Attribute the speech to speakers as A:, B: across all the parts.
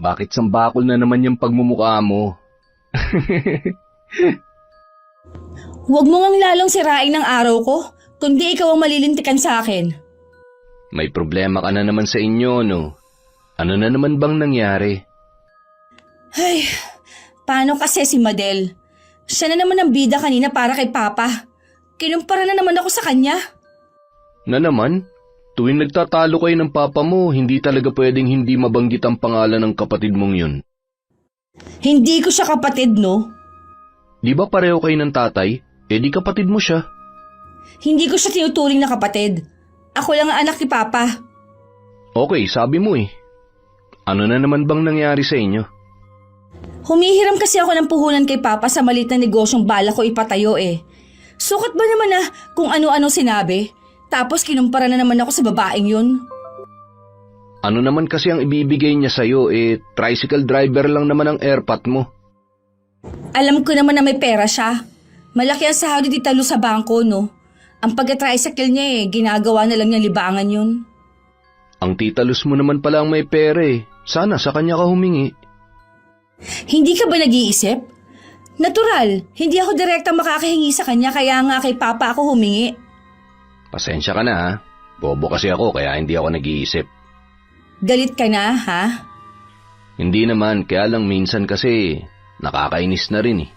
A: Bakit sambakol na naman yung pagmumukha mo?
B: Huwag mo ngang lalong sirain ang araw ko, kundi ikaw ang malilintikan sa akin.
A: May problema ka na naman sa inyo, no? Ano na naman bang nangyari?
B: Ay, paano kasi si Madel? Siya na naman ang bida kanina para kay Papa. Kinumpara na naman ako sa kanya.
A: Na naman? Tuwing nagtatalo kayo ng papa mo, hindi talaga pwedeng hindi mabanggit ang pangalan ng kapatid mong yun.
B: Hindi ko siya kapatid, no?
A: Di ba pareho kayo ng tatay? Eh di kapatid mo siya.
B: Hindi ko siya tinuturing na kapatid. Ako lang ang anak ni Papa.
A: Okay, sabi mo eh. Ano na naman bang nangyari sa inyo?
B: Humihiram kasi ako ng puhunan kay Papa sa maliit na negosyong bala ko ipatayo eh. Sukat ba naman na kung ano-ano sinabi? Tapos kinumpara na naman ako sa babaeng yun.
A: Ano naman kasi ang ibibigay niya sa'yo, tricycle driver lang naman ang airpot mo.
B: Alam ko naman na may pera siya. Malaki ang sahod ni Tita Lu sa bangko, no? Ang pag-tricycle niya ginagawa na lang niya libangan yun.
A: Ang Tita Luz mo naman pala ang may pera eh. Sana sa kanya ka humingi.
B: Hindi ka ba nag-iisip? Natural, hindi ako direktang makakahingi sa kanya kaya nga kay Papa ako humingi.
A: Pasensya ka na ha. Bobo kasi ako kaya hindi ako nag-iisip.
B: Galit ka na, ha?
A: Hindi naman, kaya lang minsan kasi nakakainis na rin eh.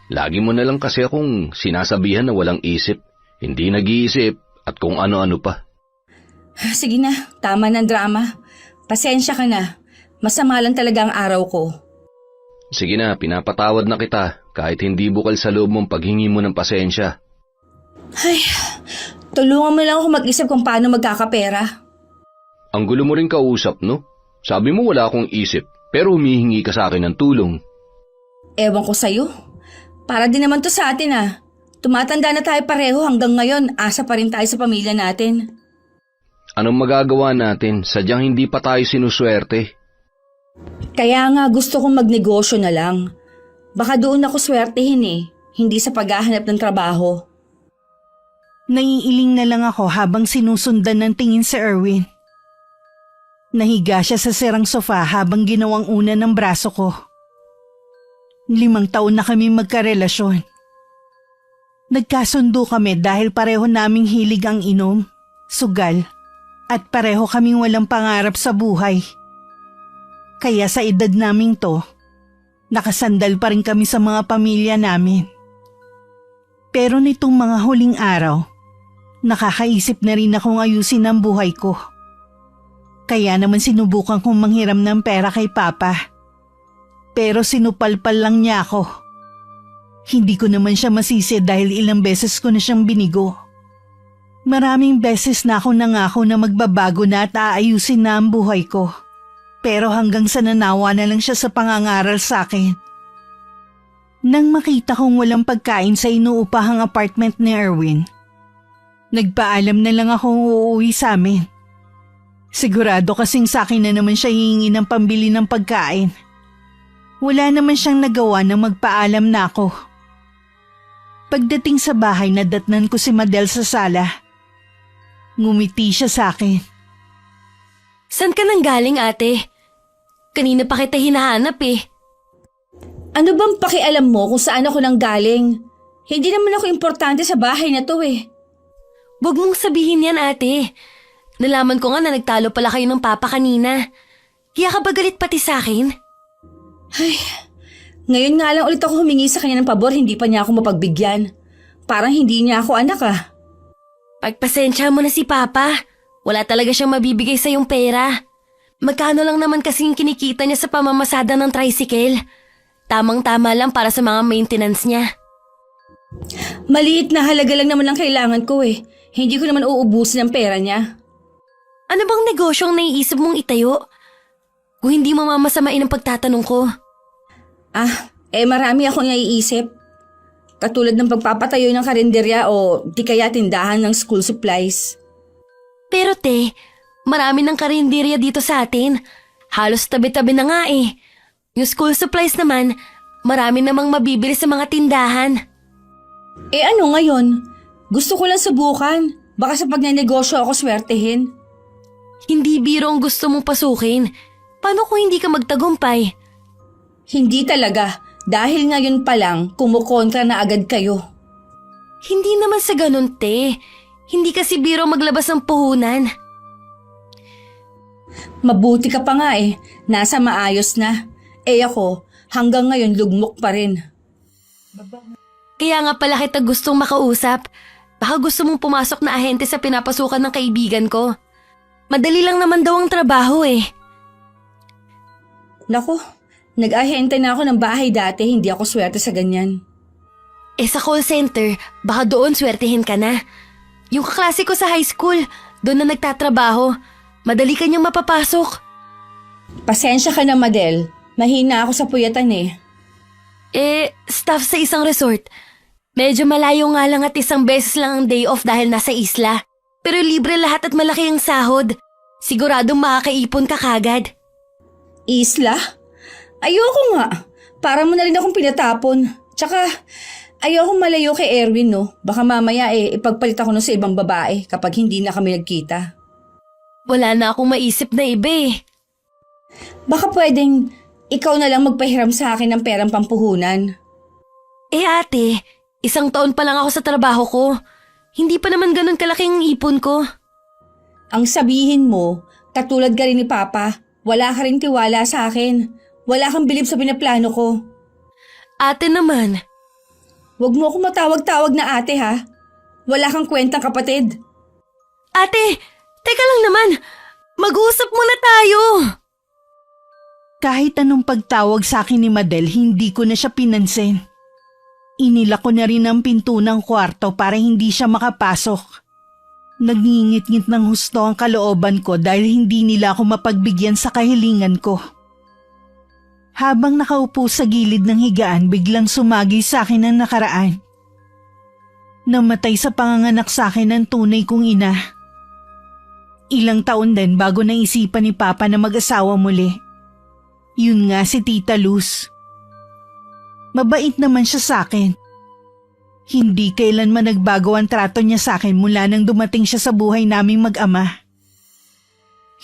A: Lagi mo na lang kasi akong sinasabihan na walang isip, hindi nag-iisip at kung ano-ano pa.
B: Sige na, tama ng drama. Pasensya ka na. Masama lang talaga ang araw ko.
A: Sige na, pinapatawad na kita kahit hindi bukal sa loob mong paghingi mo ng pasensya.
B: Ay, tulungan mo lang ako mag-isip kung paano magkakapera.
A: Ang gulo mo rin kausap, no? Sabi mo wala akong isip, pero humihingi ka sa akin ng tulong.
B: Ewan ko sa'yo. Para din naman to sa atin Tumatanda na tayo pareho hanggang ngayon, asa pa rin tayo sa pamilya natin.
A: Anong magagawa natin? Sadyang hindi pa tayo sinuswerte.
B: Kaya nga gusto kong magnegosyo na lang. Baka doon ako swertehin hindi sa paghahanap ng trabaho.
C: Naiiling na lang ako habang sinusundan ng tingin si Erwin. Nahiga siya sa sirang sofa habang ginawang una ng braso ko. 5 taon na kami magkarelasyon. Nagkasundo kami dahil pareho naming hilig ang inom, sugal, at pareho kaming walang pangarap sa buhay. Kaya sa edad naming to, nakasandal pa rin kami sa mga pamilya namin. Pero nitong mga huling araw, nakakaisip na rin akong ayusin ang buhay ko. Kaya naman sinubukan kong manghiram ng pera kay Papa. Pero sinupalpal lang niya ako. Hindi ko naman siya masisi dahil ilang beses ko na siyang binigo. Maraming beses na ako nangako na magbabago na at aayusin na ang buhay ko. Pero hanggang sa nanawa na lang siya sa pangangaral sa akin. Nang makita kong walang pagkain sa inuupahang apartment ni Erwin, nagpaalam na lang akong uuwi sa amin. Sigurado kasing sa akin na naman siya hihingi ng pambili ng pagkain. Wala naman siyang nagawa nang magpaalam na ako. Pagdating sa bahay, nadatnan ko si Madel sa sala. Ngumiti siya sa akin.
D: San ka nang galing, ate? Kanina pa kita hinahanap eh.
B: Ano bang pakialam mo kung saan ako nang galing? Hindi naman ako importante sa bahay na to eh.
D: Huwag mong sabihin yan, ate. Nalaman ko nga na nagtalo pala kayo ng papa kanina. Kaya ka ba galit pati sa akin?
B: Ay, ngayon nga lang ulit ako humingi sa kanya ng pabor, hindi pa niya ako mapagbigyan. Parang hindi niya ako anak
D: Pagpasensya mo na si papa. Wala talaga siyang mabibigay sa yung pera. Magkano lang naman kasing kinikita niya sa pamamasada ng tricycle. Tamang-tama lang para sa mga maintenance niya.
B: Maliit na halaga lang naman ang kailangan ko eh. Hindi ko naman uubusin ang pera niya.
D: Ano bang negosyo ang naiisip mong itayo? Kung hindi mo mamasamain ang pagtatanong ko.
B: Marami akong naiisip. Katulad ng pagpapatayo ng karinderya o di kaya tindahan ng school supplies.
D: Pero te, marami ng karinderya dito sa atin. Halos tabi-tabi na nga eh. Yung school supplies naman, marami namang mabibili sa mga tindahan.
B: Ano ngayon? Gusto ko lang subukan. Baka sa pagnenegosyo ako swertehin.
D: Hindi biro ang gusto mong pasukin. Paano kung hindi ka magtagumpay?
B: Hindi talaga. Dahil ngayon pa lang, kumukontra na agad kayo.
D: Hindi naman sa ganun, te. Hindi kasi biro maglabas ng puhunan.
B: Mabuti ka pa nga eh. Nasa maayos na. Ako, hanggang ngayon lugmok pa rin.
D: Kaya nga pala kita gustong makausap. Baka gusto mong pumasok na ahente sa pinapasukan ng kaibigan ko. Madali lang naman daw ang trabaho eh.
B: Naku, nag-ahente na ako ng bahay dati, hindi ako swerte sa ganyan.
D: Sa call center, baka doon swertehin ka na. Yung kaklase ko sa high school, doon na nagtatrabaho. Madali kanyang mapapasok.
B: Pasensya ka na, Madel. Mahina ako sa puyatan eh.
D: Staff sa isang resort. Medyo malayo nga lang at isang beses lang ang day off dahil nasa isla. Pero libre lahat at malaki ang sahod. Siguradong makakaipon ka kagad.
B: Isla? Ayoko nga. Para mo na rin akong pinatapon. Tsaka, ayokong malayo kay Erwin, no? Baka mamaya ipagpalit ako nun sa ibang babae kapag hindi na kami nagkita.
D: Wala na akong maisip na iba eh.
B: Baka pwedeng ikaw na lang magpahiram sa akin ng perang pampuhunan.
D: Ate, 1 taon pa lang ako sa trabaho ko. Hindi pa naman ganun kalaking ipon ko.
B: Ang sabihin mo, katulad ka rin ni Papa, wala ka rin tiwala sa akin. Wala kang bilib sa pinaplano ko.
D: Ate naman.
B: Huwag mo akong matawag-tawag na ate ha. Wala kang kwentang kapatid.
D: Ate, teka lang naman. Mag-uusap muna tayo.
C: Kahit anong pagtawag sa akin ni Madel, hindi ko na siya pinansin. Inila ko na rin ang pinto ng kwarto para hindi siya makapasok. Nagngingit-ngit ng husto ang kalooban ko dahil hindi nila ako mapagbigyan sa kahilingan ko. Habang nakaupo sa gilid ng higaan, biglang sumagi sa akin ang nakaraan. Namatay sa panganganak sa akin ang tunay kong ina. Ilang taon din bago naisipan ni Papa na mag-asawa muli. Yun nga si Tita Luz. Mabait naman siya sa akin. Hindi kailanman nagbago ang trato niya sa akin mula nang dumating siya sa buhay naming mag-ama.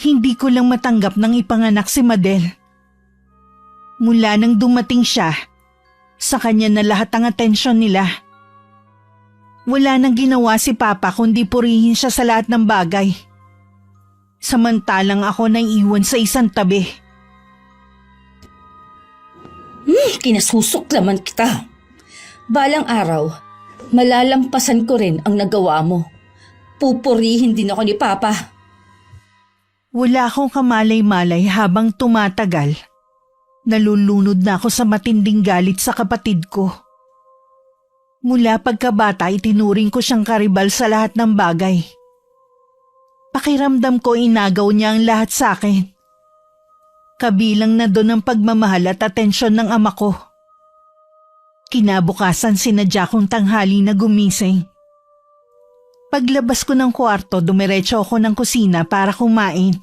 C: Hindi ko lang matanggap nang ipanganak si Madel. Mula nang dumating siya, sa kanya na lahat ang atensyon nila. Wala nang ginawa si Papa kundi purihin siya sa lahat ng bagay. Samantalang ako nang iwan sa isang tabi.
B: Kinasusok naman kita. Balang araw, malalampasan ko rin ang nagawa mo. Pupurihin din ako ni Papa.
C: Wala akong kamalay-malay habang tumatagal. Nalulunod na ako sa matinding galit sa kapatid ko. Mula pagkabata itinuring ko siyang karibal sa lahat ng bagay. Pakiramdam ko inagaw niya ang lahat sa akin. Kabilang na doon ang pagmamahal at atensyon ng ama ko. Kinabukasan sinadya kong tanghali na gumising. Paglabas ko ng kwarto, dumiretso ako ng kusina para kumain.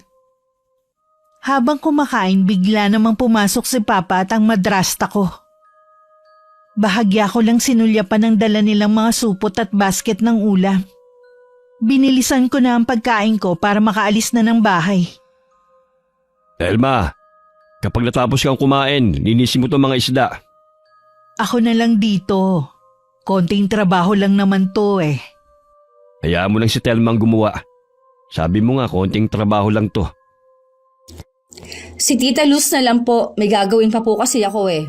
C: Habang kumakain, bigla namang pumasok si Papa at ang madrasta ko. Bahagya ko lang sinulyapan ng dala nilang mga supot at basket ng ulam. Binilisan ko na ang pagkain ko para makaalis na ng bahay.
E: Elma, kapag natapos kang kumain, linisin mo itong mga isda.
C: Ako na lang dito. Konting trabaho lang naman to eh.
E: Hayaan mo lang si Telmang gumawa. Sabi mo nga, konting trabaho lang to.
B: Si Tita Luz na lang po, may gagawin pa po kasi ako eh.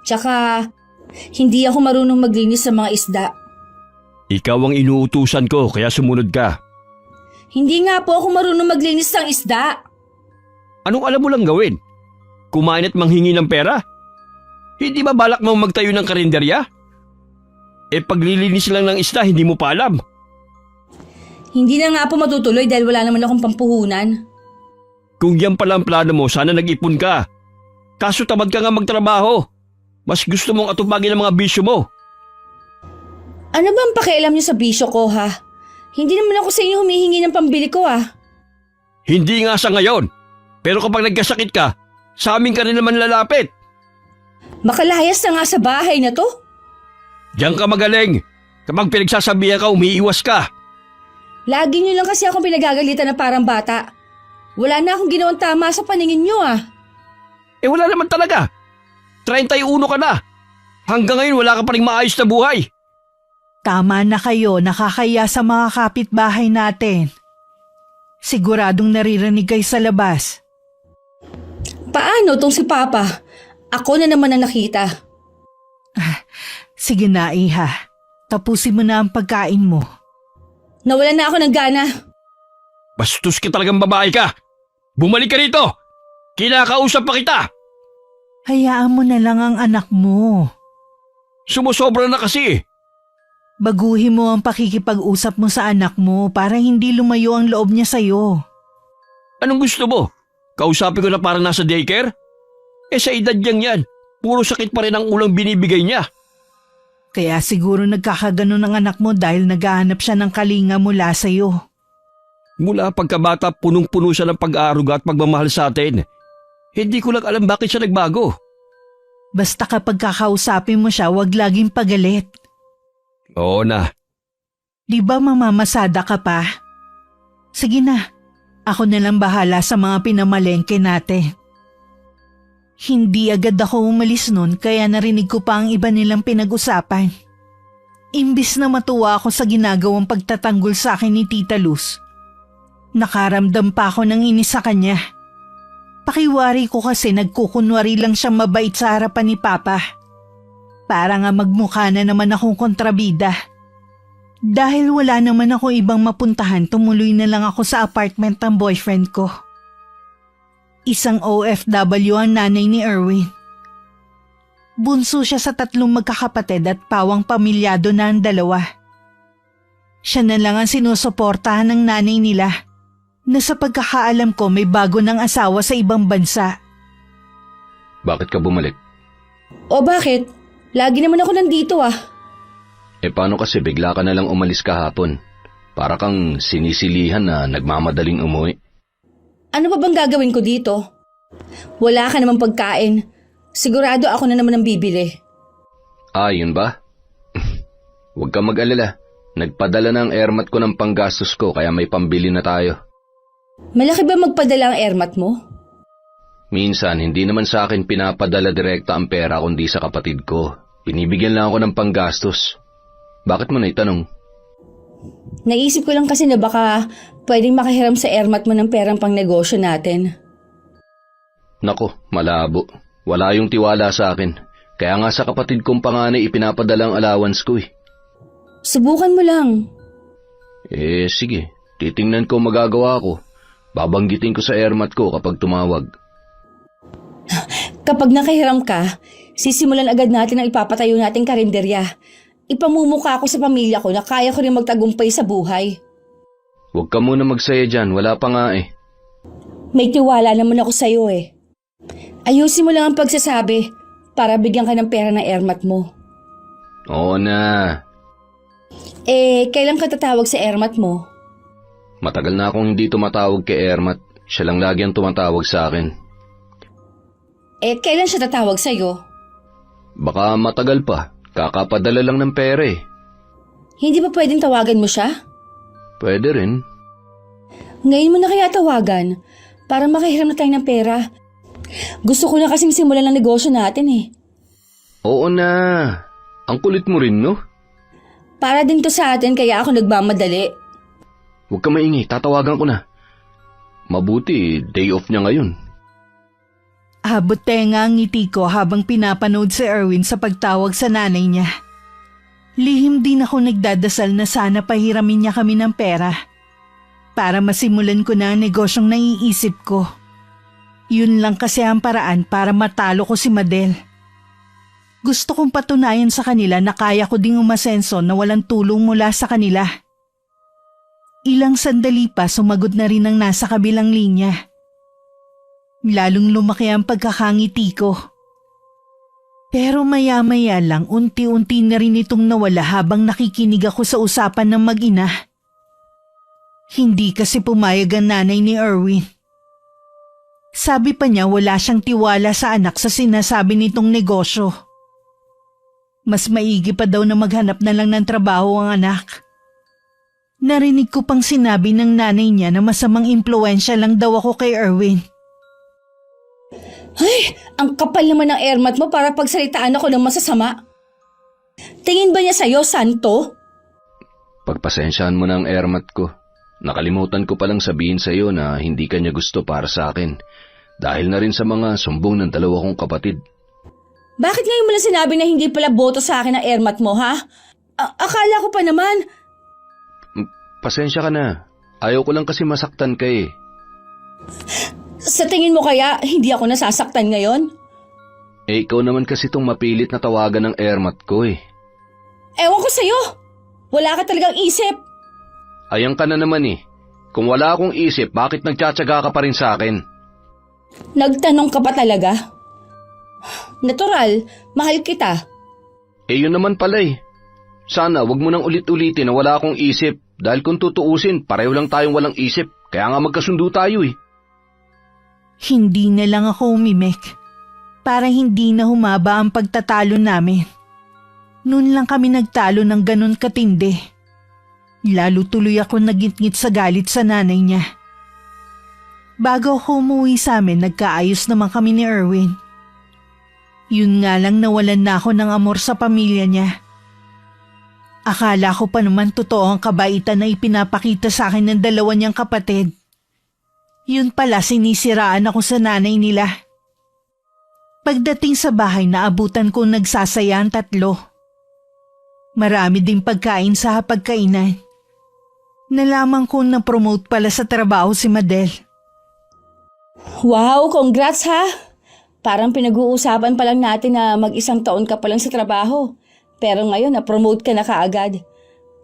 B: Tsaka, hindi ako marunong maglinis sa mga isda.
E: Ikaw ang inuutusan ko, kaya sumunod ka.
B: Hindi nga po ako marunong maglinis ng isda.
E: Anong alam mo lang gawin? Kumain at manghingi ng pera? Hindi ba balak mong magtayo ng karinderya? Paglilinis lang ng isda, hindi mo pa alam.
B: Hindi na nga po matutuloy dahil wala naman akong pampuhunan.
E: Kung yan pala ang plano mo, sana nag-ipon ka. Kaso tamad ka nga magtrabaho. Mas gusto mong atupagin ang mga bisyo mo.
B: Ano ba ang pakialam niyo sa bisyo ko ha? Hindi naman ako sa inyo humihingi ng pambili ko ah.
E: Hindi nga sa ngayon. Pero kapag nagkasakit ka, sa amin ka rin naman lalapit.
B: Makalayas na nga sa bahay na to.
E: Diyan ka magaling. Kapag pinagsasabihan ka, umiiwas ka.
B: Lagi niyo lang kasi akong pinagagalitan na parang bata. Wala na akong ginawang tama sa paningin niyo ah.
E: Wala naman talaga. 31 ka na. Hanggang ngayon wala ka pa rin maayos na buhay.
C: Tama na kayo, nakakaya sa mga kapitbahay natin. Siguradong naririnig kayo sa labas.
B: Paano tong si Papa? Ako na naman ang nakita.
C: Sige na, Iha. Tapusin mo na ang pagkain mo.
B: Nawalan na ako ng gana.
E: Bastos ka talagang babae ka. Bumalik ka rito. Kinakausap pa kita.
C: Hayaan mo na lang ang anak mo.
E: Sumusobra na kasi.
C: Baguhin mo ang pakikipag-usap mo sa anak mo para hindi lumayo ang loob niya sa'yo.
E: Anong gusto mo? Kausapin ko na parang nasa daycare? Sa edad niyang yan, puro sakit pa rin ang ulang binibigay niya.
C: Kaya siguro nagkakaganon ang anak mo dahil naghahanap siya ng kalinga mula sa'yo.
E: Mula pagkabata, punong-puno siya ng pag-aaruga at pagmamahal sa atin. Hindi ko lang alam bakit siya nagbago.
C: Basta kapag kakausapin mo siya, wag laging pagalit.
E: Oo na.
C: Di ba mamamasada ka pa? Sige na, ako na lang bahala sa mga pinamalengke natin. Hindi agad ako umalis nun kaya narinig ko pa ang iba nilang pinag-usapan. Imbis na matuwa ako sa ginagawang pagtatanggol sa akin ni Tita Luz, nakaramdam pa ako ng inis sa kanya. Pakiwari ko kasi nagkukunwari lang siyang mabait sa harapan ni Papa. Para nga magmukha na naman akong kontrabida. Dahil wala naman ako ibang mapuntahan, tumuloy na lang ako sa apartment ng boyfriend ko. Isang OFW ang nanay ni Erwin. Bunso siya sa 3 magkakapatid at pawang pamilyado na ang 2. Siya na lang ang sinusuportahan ng nanay nila na sa pagkakaalam ko may bago ng asawa sa ibang bansa.
A: Bakit ka bumalik?
B: O bakit? Lagi naman ako nandito ah.
A: Paano kasi bigla ka na lang umalis kahapon? Para kang sinisilihan na nagmamadaling umuwi.
B: Ano pa bang gagawin ko dito? Wala ka namang pagkain. Sigurado ako na naman ang bibili.
A: Yun ba? Huwag ka mag-alala. Nagpadala na ang airmat ko ng panggastos ko kaya may pambili na tayo.
B: Malaki ba magpadala ang airmat mo?
A: Minsan, hindi naman sa akin pinapadala direkta ang pera kundi sa kapatid ko. Binibigyan lang ako ng panggastos. Bakit mo na itanong?
B: Naisip ko lang kasi na baka pwedeng makahiram sa airmat mo ng perang pang negosyo natin.
A: Nako, malabo. Wala yung tiwala sa akin. Kaya nga sa kapatid kong panganay ipinapadala ang allowance ko eh.
B: Subukan mo lang.
A: Sige. Titingnan ko magagawa ko. Babanggitin ko sa airmat ko kapag tumawag.
B: Kapag nakahiram ka, sisimulan agad natin ang ipapatayo nating karinderya. Ipamumukha ko sa pamilya ko na kaya ko rin magtagumpay sa buhay.
A: Huwag ka muna magsaya dyan, wala pa nga eh.
B: May tiwala naman ako sa'yo eh. Ayusin mo lang ang pagsasabi para bigyan ka ng pera ng airmat mo.
A: Oo na.
B: Kailan ka tatawag sa airmat mo?
A: Matagal na akong hindi tumatawag kay Ermat. Siya lang lagi ang tumatawag sa akin.
B: Kailan siya tatawag sa'yo?
A: Baka matagal pa. Kakapadala lang ng pera eh.
B: Hindi ba pwedeng tawagan mo siya?
A: Pwede rin.
B: Ngayon mo na kaya tawagan para makahiram na tayo ng pera. Gusto ko na kasing simulan ng negosyo natin eh.
A: Oo na. Ang kulit mo rin, no?
B: Para din to sa atin kaya ako nagmamadali.
A: Huwag ka maingay, tatawagan ko na. Mabuti, day off niya ngayon.
C: Abot tenga ang ngiti ko habang pinapanood si Erwin sa pagtawag sa nanay niya. Lihim din ako nagdadasal na sana pahiramin niya kami ng pera para masimulan ko na ang negosyong naiisip ko. Yun lang kasi ang paraan para matalo ko si Madel. Gusto kong patunayan sa kanila na kaya ko ding umasenso na walang tulong mula sa kanila. Ilang sandali pa sumagot na rin ang nasa kabilang linya. Lalong lumaki ang pagkakangiti ko. Pero maya-maya lang unti-unti na rin itong nawala habang nakikinig ako sa usapan ng mag-ina. Hindi kasi pumayag ang nanay ni Erwin. Sabi pa niya wala siyang tiwala sa anak sa sinasabi nitong negosyo. Mas maigi pa daw na maghanap na lang ng trabaho ang anak. Narinig ko pang sinabi ng nanay niya na masamang impluensya lang daw ako kay Erwin.
B: Ay, ang kapal naman ng airmat mo para pagsalitaan ako ng masasama. Tingin ba niya sa'yo, Santo?
A: Pagpasensyahan mo ng airmat ko. Nakalimutan ko palang sabihin sa iyo na hindi kanya gusto para sa akin dahil na rin sa mga sumbong ng dalawa kong kapatid.
B: Bakit ngayon mo lang sinabi na hindi pala boto sa akin ang airmat mo, ha? Akala ko pa naman.
A: Pasensya ka na. Ayaw ko lang kasi masaktan ka eh.
B: Sa tingin mo kaya hindi ako nasasaktan ngayon?
A: Eh ikaw naman kasi itong mapilit na tawagan ng airmat ko eh.
B: Ewan ko sa'yo. Wala ka talagang isip.
A: Ayan ka na naman eh. Kung wala akong isip, bakit nagtsatsaga ka pa rin sa akin?
B: Nagtanong ka pa talaga? Natural, mahal kita.
A: Eh yun naman pala eh. Sana wag mo nang ulit-ulitin na wala akong isip dahil kung tutuusin, pareho lang tayong walang isip. Kaya nga magkasundo tayo eh.
C: Hindi na lang ako umimik para hindi na humaba ang pagtatalo namin. Noon lang kami nagtalo ng ganun katindi. Lalo tuloy ako nagingit sa galit sa nanay niya. Bago ako umuwi sa amin, nagkaayos naman kami ni Erwin. Yun nga lang nawalan na ako ng amor sa pamilya niya. Akala ko pa naman totoo ang kabaitan na ipinapakita sa akin ng dalawa niyang kapatid. Yun pala sinisiraan ako sa nanay nila. Pagdating sa bahay naabutan kong nagsasaya ang tatlo. Marami ding pagkain sa hapagkainan. Nalaman kong na-promote pala sa trabaho si Madel.
B: Wow, congrats ha! Parang pinag-uusapan pa lang natin na mag-isang taon ka pa lang sa trabaho. Pero ngayon na-promote ka na kaagad.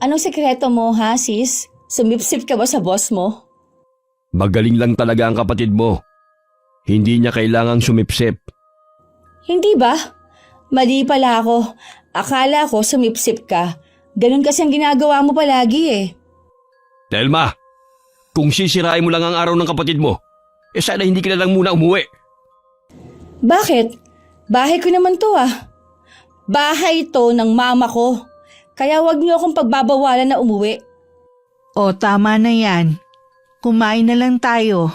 B: Anong sekreto mo ha, sis? Sumipsip ka ba sa boss mo?
E: Magaling lang talaga ang kapatid mo. Hindi niya kailangang sumipsip.
B: Hindi ba? Mali pala ako. Akala ko sumipsip ka. Ganun kasi ang ginagawa mo palagi eh.
E: Telma, kung sisirain mo lang ang araw ng kapatid mo, sana hindi ka na lang muna umuwi.
B: Bakit? Bahay ko naman to ah. Bahay to ng mama ko. Kaya wag niyo akong pagbabawalan na umuwi.
C: O tama na yan. Kumain na lang tayo.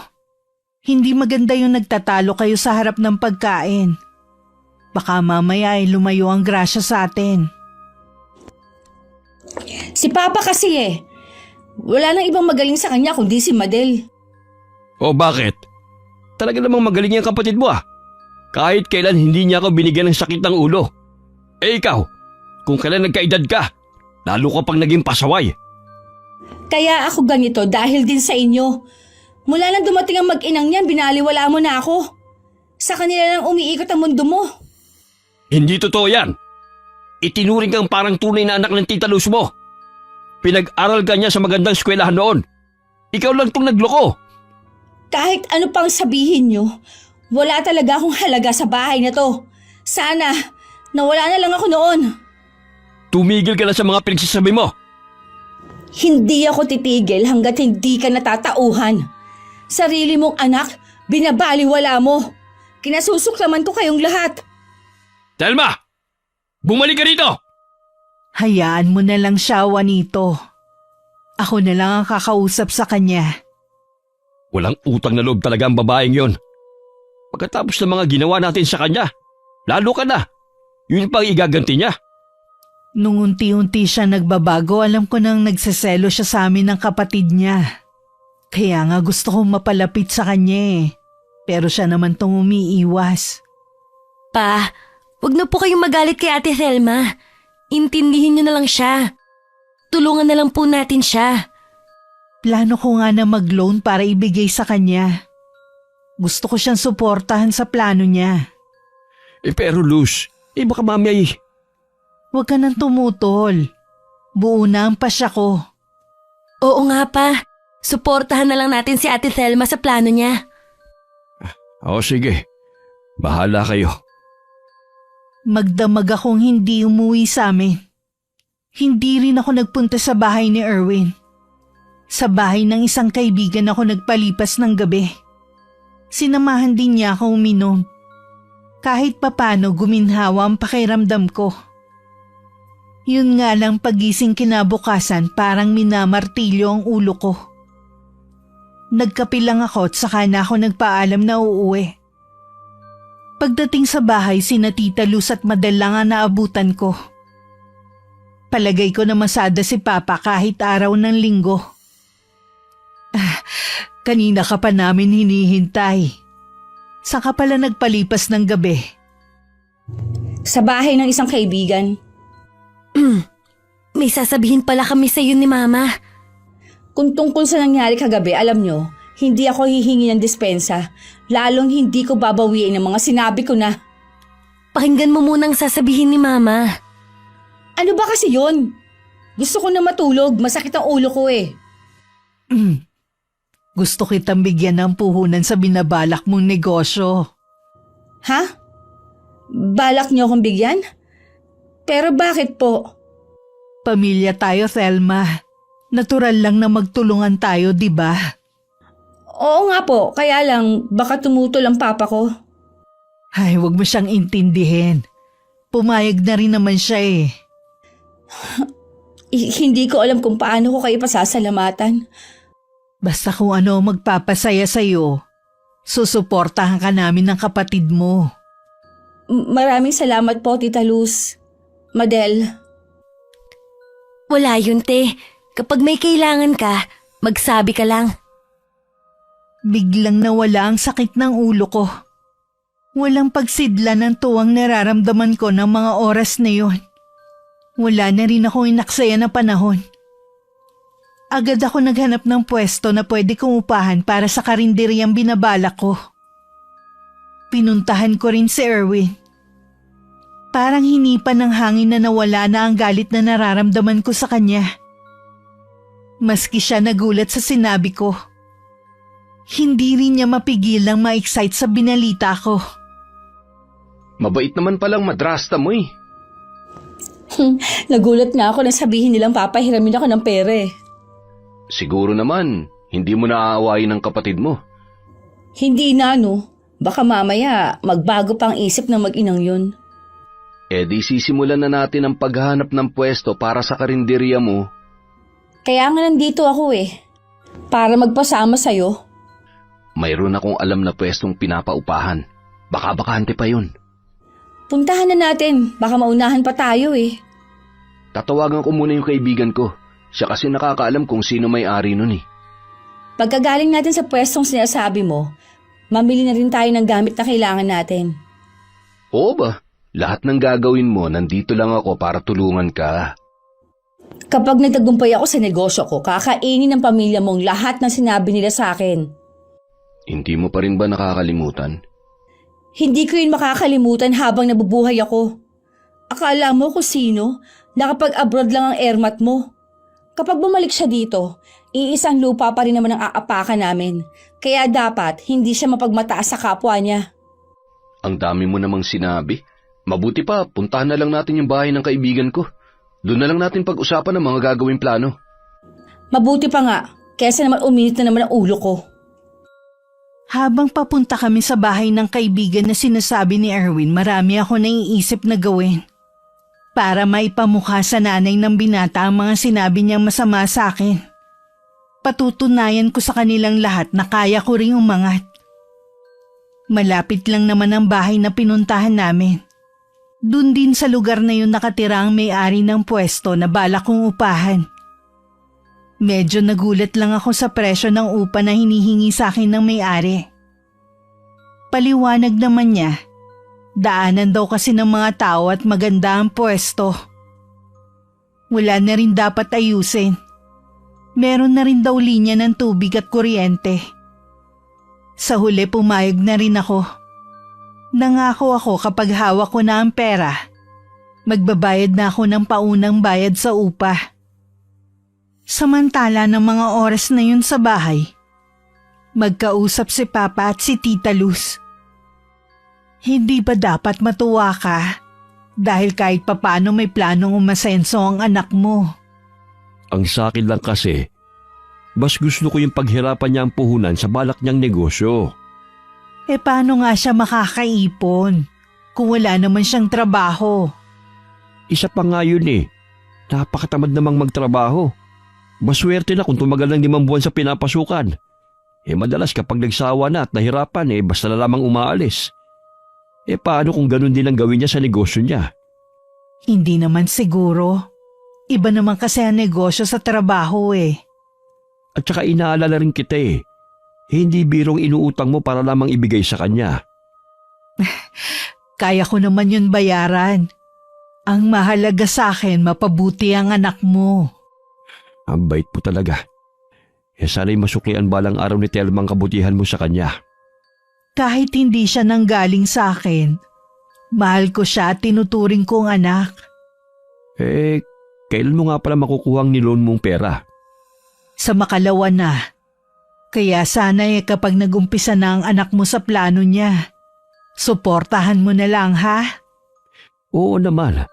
C: Hindi maganda yung nagtatalo kayo sa harap ng pagkain. Baka mamaya ay lumayo ang grasya sa atin.
B: Si Papa kasi eh. Wala nang ibang magaling sa kanya kundi si Madel.
E: O bakit? Talaga namang magaling yung kapatid mo ah. Kahit kailan hindi niya ako binigyan ng sakit ng ulo. Eh ikaw, kung kailan nagkaedad ka, lalo ka pang naging pasaway.
B: Kaya ako ganito dahil din sa inyo. Mula nang dumating ang mag-inang niyan, binaliwala mo na ako. Sa kanila lang umiikot ang mundo mo.
E: Hindi totoo yan. Itinuring kang parang tunay na anak ng Tita Luz mo. Pinag-aral ka niya sa magandang eskwelahan noon. Ikaw lang tong nagloko.
B: Kahit ano pang sabihin nyo, wala talaga akong halaga sa bahay na to. Sana, nawala na lang ako noon.
E: Tumigil ka na sa mga pinagsasabi mo.
B: Hindi ako titigil hanggat hindi ka natatauhan. Sarili mong anak, binabaliwala mo. Kinasusuklaman ko kayong lahat.
E: Telma! Bumalik ka rito!
C: Hayaan mo na lang siya, Juanito. Ako na lang ang kakausap sa kanya.
E: Walang utang na loob talaga ang babaeng yon. Pagkatapos ng mga ginawa natin sa kanya, lalo ka na. Yun pang igaganti niya.
C: Nung unti-unti siya nagbabago, alam ko nang nagseselo siya sa amin ng kapatid niya. Kaya nga gusto kong mapalapit sa kanya eh. Pero siya naman tong umiiwas.
D: Pa, wag na po kayong magalit kay Ate Thelma. Intindihin niyo na lang siya. Tulungan na lang po natin siya.
C: Plano ko nga na mag-loan para ibigay sa kanya. Gusto ko siyang suportahan sa plano niya.
E: Pero Luz, baka mamaya
C: Huwag ka nang tumutol. Buo na ang pasya ko.
D: Oo nga pa. Suportahan na lang natin si Ate Thelma sa plano niya.
E: O sige, bahala kayo.
C: Magdamag akong hindi umuwi sa amin. Hindi rin ako nagpunta sa bahay ni Erwin. Sa bahay ng isang kaibigan ako nagpalipas ng gabi. Sinamahan din niya ako uminom. Kahit papano guminhawa ang pakiramdam ko. Yun nga lang pagising kinabukasan parang minamartilyo ang ulo ko. Nagkape lang ako at saka na ako nagpaalam na uuwi. Pagdating sa bahay, sina Tita Luz at Madel lang ang naabutan ko. Palagay ko na masada si Papa kahit araw ng linggo. Kanina ka pa namin hinihintay. Saan ka pala nagpalipas ng gabi?
B: Sa bahay ng isang kaibigan.
D: May sasabihin pala kami sa iyo ni Mama.
B: Kung tungkol sa nangyari kagabi, alam nyo, hindi ako hihingi ng dispensa. Lalong hindi ko babawiin ang mga sinabi ko na.
D: Pakinggan mo munang sasabihin ni Mama.
B: Ano ba kasi yun? Gusto ko na matulog, masakit ang ulo ko eh.
C: Gusto kitang bigyan ng puhunan sa binabalak mong negosyo.
B: Ha? Balak niyo akong bigyan? Pero bakit po?
C: Pamilya tayo, Thelma. Natural lang na magtulungan tayo, di ba?
B: Oo nga po, kaya lang baka tumutol ang papa ko.
C: Ay, wag mo siyang intindihin. Pumayag na rin naman siya eh.
B: Hindi ko alam kung paano ko kayo pasasalamatan.
C: Basta kung ano magpapasaya sa'yo, susuportahan ka namin ng kapatid mo.
B: Maraming salamat po, Tita Luz. Madel.
D: Wala yun, te. Kapag may kailangan ka, magsabi ka lang.
C: Biglang nawala ang sakit ng ulo ko. Walang pagsidla ng tuwang nararamdaman ko ng mga oras na yon. Wala na rin ako inaksaya na panahon. Agad ako naghanap ng pwesto na pwede kong upahan para sa karinderyang binabalak ko. Pinuntahan ko rin si Erwin. Parang hinipan ng hangin na nawala na ang galit na nararamdaman ko sa kanya. Maski siya nagulat sa sinabi ko. Hindi rin niya mapigilang ma-excite sa binalita ko.
A: Mabait naman palang madrasta mo eh.
B: Nagulat nga ako na sabihin nilang papahiramin ako ng pera eh.
A: Siguro naman, hindi mo naaawayin ng kapatid mo.
B: Hindi na no. Baka mamaya magbago pang isip ng mag-inang yun.
A: Eh di sisimulan na natin ang paghahanap ng pwesto para sa karinderya mo.
B: Kaya nga nandito ako eh. Para magpasama sa'yo.
A: Mayroon akong alam na pwestong pinapaupahan. Baka bakante pa yun.
B: Puntahan na natin. Baka maunahan pa tayo eh.
A: Tatawagan ko muna yung kaibigan ko. Siya kasi nakakaalam kung sino may-ari nun eh.
B: Pagkagaling natin sa pwestong sinasabi mo, mamili na rin tayo ng gamit na kailangan natin.
A: Oo ba? Lahat ng gagawin mo, nandito lang ako para tulungan ka.
B: Kapag nagtagumpay ako sa negosyo ko, kakainin ng pamilya mong lahat ng sinabi nila sa akin.
A: Hindi mo pa rin ba nakakalimutan?
B: Hindi ko yun makakalimutan habang nabubuhay ako. Akala mo kung sino, nakapag-abroad lang ang airmat mo. Kapag bumalik siya dito, iisang lupa pa rin naman ang aapakan namin. Kaya dapat hindi siya mapagmataas sa kapwa niya.
A: Ang dami mo namang sinabi. Mabuti pa, puntahan na lang natin yung bahay ng kaibigan ko. Doon na lang natin pag-usapan ang mga gagawing plano.
B: Mabuti pa nga, kesa naman uminit na naman ang ulo ko.
C: Habang papunta kami sa bahay ng kaibigan na sinasabi ni Erwin, marami ako naiisip na gawin. Para maipamukha sa nanay ng binata ang mga sinabi niyang masama sa akin. Patutunayan ko sa kanilang lahat na kaya ko ring umangat. Malapit lang naman ang bahay na pinuntahan namin. Doon din sa lugar na yun nakatira ang may-ari ng pwesto na balak kong upahan. Medyo nagulat lang ako sa presyo ng upa na hinihingi sa akin ng may-ari. Paliwanag naman niya, daanan daw kasi ng mga tao at maganda ang pwesto. Wala na rin dapat ayusin. Meron na rin daw linya ng tubig at kuryente. Sa huli pumayag na rin ako. Nangako ako kapag hawak ko na ang pera, magbabayad na ako ng paunang bayad sa upa. Samantala ng mga oras na yun sa bahay, magkausap si Papa at si Tita Luz. Hindi ba dapat matuwa ka? Dahil kahit papano may planong umasenso ang anak mo.
E: Ang sakin lang kasi, mas gusto ko yung paghirapan niya ang puhunan sa balak niyang negosyo.
C: Eh paano nga siya makakaipon kung wala naman siyang trabaho?
E: Isa pa nga yun eh. Napakatamad namang magtrabaho. Maswerte na kung tumagal ng 5 buwan sa pinapasukan. Eh madalas kapag nagsawa na at nahirapan basta na lamang umaalis. Paano kung ganun din ang gawin niya sa negosyo niya?
C: Hindi naman siguro. Iba naman kasi ang negosyo sa trabaho eh.
E: At saka inaalala rin kita Hindi birong inuutang mo para lamang ibigay sa kanya.
C: Kaya ko naman yun bayaran. Ang mahalaga sa akin, mapabuti ang anak mo.
E: Ang bait po talaga. Sana'y masuklian balang araw ni Telma ang kabutihan mo sa kanya.
C: Kahit hindi siya nanggaling sa akin, mahal ko siya at tinuturing kong anak.
E: Kailan mo nga pala makukuha ang niloan mong pera?
C: Sa makalawa na. Kaya sana kapag nagumpisa na ang anak mo sa plano niya, suportahan mo na lang ha?
E: Oo naman.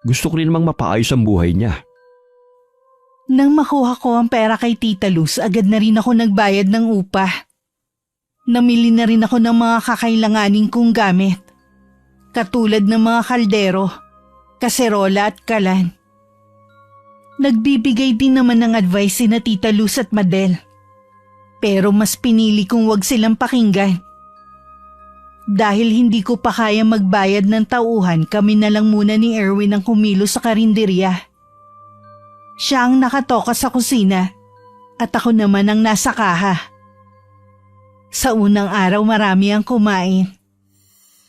E: Gusto ko rin namang mapaayos ang buhay niya.
C: Nang makuha ko ang pera kay Tita Luz, agad na rin ako nagbayad ng upa. Namili na rin ako ng mga kakailanganin kong gamit. Katulad ng mga kaldero, kaserola at kalan. Nagbibigay din naman ng advice sina Tita Luz at Madel. Pero mas pinili kong wag silang pakinggan. Dahil hindi ko pa kaya magbayad ng tauhan, kami na lang muna ni Erwin ang kumilos sa karinderya. Siya ang nakatoka sa kusina at ako naman ang nasa kaha. Sa unang araw marami ang kumain.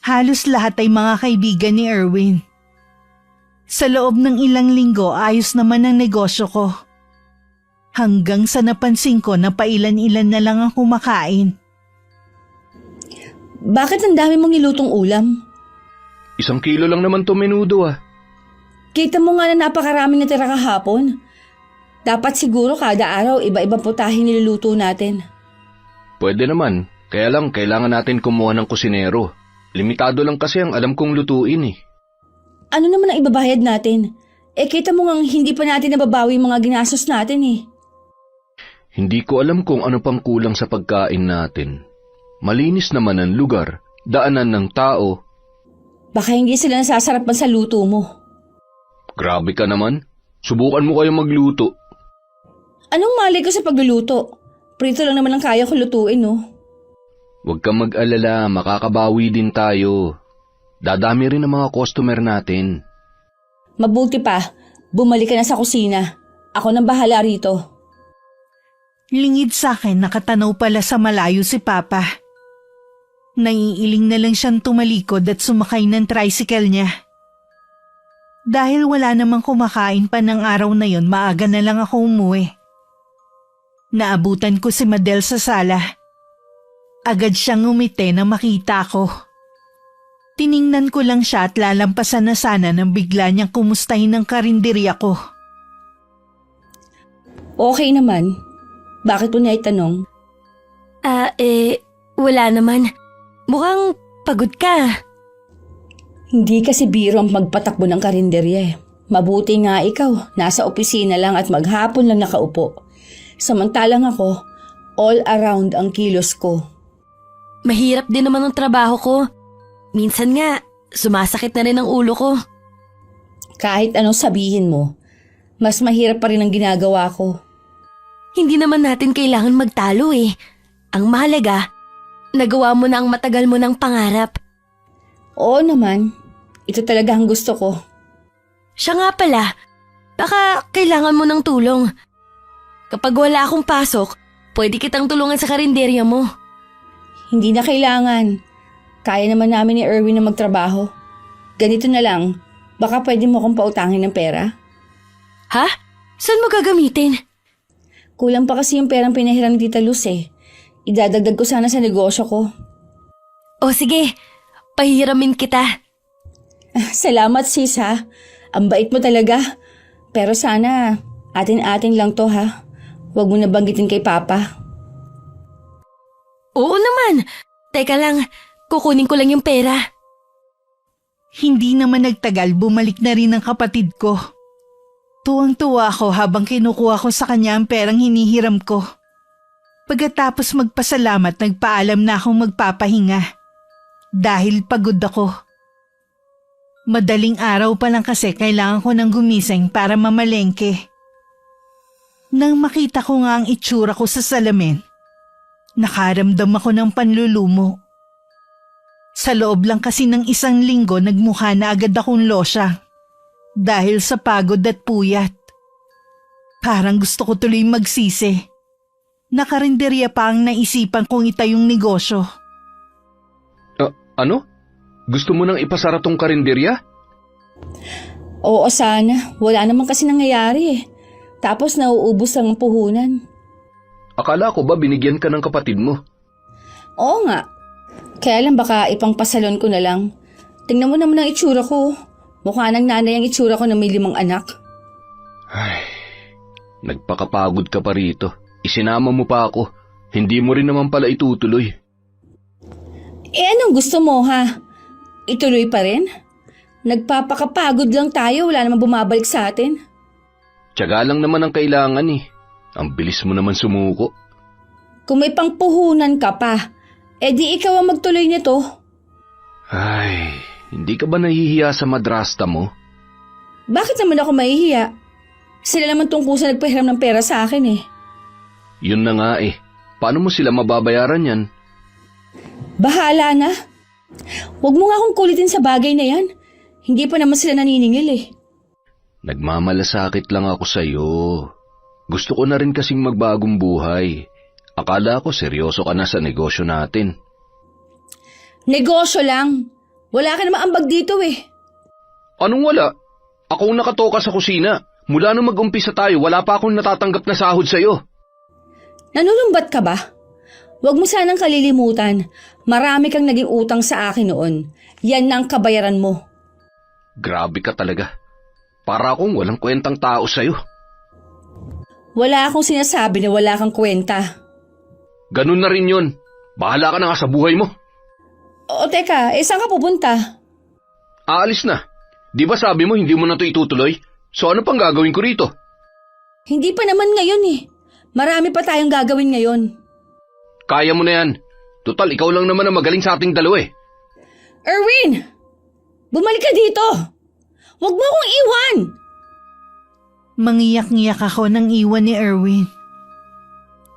C: Halos lahat ay mga kaibigan ni Erwin. Sa loob ng ilang linggo ayos naman ang negosyo ko. Hanggang sa napansin ko na pailan-ilan na lang ang kumakain.
B: Bakit ang dami mong nilutong ulam?
A: 1 kilo lang naman to menudo
B: Kita mo nga na napakaraming natira kahapon. Dapat siguro kada araw iba-ibang putahe niluluto natin.
A: Pwede naman, kaya lang kailangan natin kumuha ng kusinero. Limitado lang kasi ang alam kong lutuin
B: Ano naman ang ibabayad natin? Kita mo nga hindi pa natin nababawi yung mga ginastos natin
A: Hindi ko alam kung ano pang kulang sa pagkain natin. Malinis naman ang lugar, daanan ng tao.
B: Baka hindi sila nasasarapan sa luto mo.
A: Grabe ka naman. Subukan mo kayo magluto.
B: Anong mali ko sa pagluluto? Prito lang naman ang kaya ko lutuin
A: Huwag kang mag-alala, makakabawi din tayo. Dadami rin ang mga customer natin.
B: Mabuti pa, bumalik ka na sa kusina. Ako nang bahala rito.
C: Lingid sa akin nakatanaw pala sa malayo si Papa. Naiiling na lang siyang tumalikod at sumakay ng tricycle niya. Dahil wala namang kumakain pa ng araw na yon, maaga na lang ako umuwi. Naabutan ko si Madel sa sala. Agad siyang umite na makita ko. Tiningnan ko lang siya at lalampasan na sana nang bigla niyang kumustahin ang karinderya ko.
B: Okay naman. Bakit mo na itanong?
D: Wala naman. Mukhang pagod ka.
B: Hindi kasi biro ang magpatakbo ng karinderya Mabuti nga ikaw, nasa opisina lang at maghapon lang nakaupo. Samantalang ako, all around ang kilos ko.
D: Mahirap din naman ang trabaho ko. Minsan nga, sumasakit na rin ang ulo ko.
B: Kahit anong sabihin mo, mas mahirap pa rin ang ginagawa ko.
D: Hindi naman natin kailangan magtalo Ang mahalaga, nagawa mo na ang matagal mo ng pangarap.
B: Oo naman, ito talaga ang gusto ko.
D: Siya nga pala, baka kailangan mo ng tulong. Kapag wala akong pasok, pwede kitang tulungan sa karinderya mo.
B: Hindi na kailangan. Kaya naman namin ni Erwin na magtrabaho. Ganito na lang, baka pwede mo akong pautangin ng pera?
D: Ha? Saan mo gagamitin?
B: Kulang pa kasi yung perang pinahiram ni Tita Luz Idadagdag ko sana sa negosyo ko.
D: O sige, pahiramin kita.
B: Salamat sis ha. Ang bait mo talaga. Pero sana, atin-atin lang to ha. Huwag mo na banggitin kay Papa.
D: Oo naman. Teka lang, kukunin ko lang yung pera.
C: Hindi naman nagtagal, bumalik na rin ang kapatid ko. Tuwang-tuwa ako habang kinukuha ko sa kanya ang perang hinihiram ko. Pagkatapos magpasalamat, nagpaalam na akong magpapahinga. Dahil pagod ako. Madaling araw pa lang kasi kailangan ko nang gumising para mamalengke. Nang makita ko nga ang itsura ko sa salamin, nakaramdam ako ng panlulumo. Sa loob lang kasi ng 1 linggo nagmukha na agad akong losya. Dahil sa pagod at puyat. Parang gusto ko tuloy magsisi. Nakarinderya pa ang naisipan kong itayong negosyo.
A: Ano? Gusto mo nang ipasara tong karinderya?
B: Oo sana, wala naman kasi nangyayari eh. Tapos nauubos ang puhunan.
A: Akala ko ba binigyan ka ng kapatid mo?
B: Oo nga. Kaya lang baka ipangpasalon ko na lang. Tingnan mo naman ang itsura ko. Mukha ng nanay ang itsura ko na may 5 anak.
A: Ay, nagpakapagod ka pa rito. Isinama mo pa ako. Hindi mo rin naman pala itutuloy.
B: Anong gusto mo ha? Ituloy pa rin? Nagpapakapagod lang tayo, wala namang bumabalik sa atin.
A: Tiyaga lang naman ang kailangan eh. Ang bilis mo naman sumuko.
B: Kung may pangpuhunan ka pa, edi ikaw ang magtuloy nito.
A: Ay, hindi ka ba nahihiya sa madrasta mo?
B: Bakit naman ako mahihiya? Sila naman tungkusan nagpahiram ng pera sa akin eh.
A: Yun na nga eh. Paano mo sila mababayaran yan?
B: Bahala na. Huwag mo nga akong kulitin sa bagay na yan. Hindi pa naman sila naniningil eh.
A: Nagmamalasakit lang ako sa'yo. Gusto ko na rin kasing magbagong buhay. Akala ko seryoso ka na sa negosyo natin.
B: Negosyo lang. Wala ka naman ambag dito eh.
A: Anong wala? Ako ang nakatoka sa kusina. Mula nung mag-umpisa tayo, wala pa akong natatanggap na sahod sa'yo.
B: Nanulumbat ka ba? Huwag mo sanang kalilimutan. Marami kang naging utang sa akin noon. Yan na ang kabayaran mo.
A: Grabe ka talaga. Para akong walang kwentang tao sa'yo.
B: Wala akong sinasabi na wala kang kwenta.
A: Ganun na rin yun. Bahala ka na nga sa buhay mo.
B: O teka, saan ka pupunta?
A: Aalis na. Di ba sabi mo hindi mo na ito itutuloy? So ano pang gagawin ko rito?
B: Hindi pa naman ngayon eh. Marami pa tayong gagawin ngayon.
A: Kaya mo na yan. Total, ikaw lang naman ang magaling sa ating dalawa eh.
B: Erwin! Bumalik ka dito! Huwag mo akong iwan!
C: Mangiyak-ngiyak ako nang iwan ni Erwin.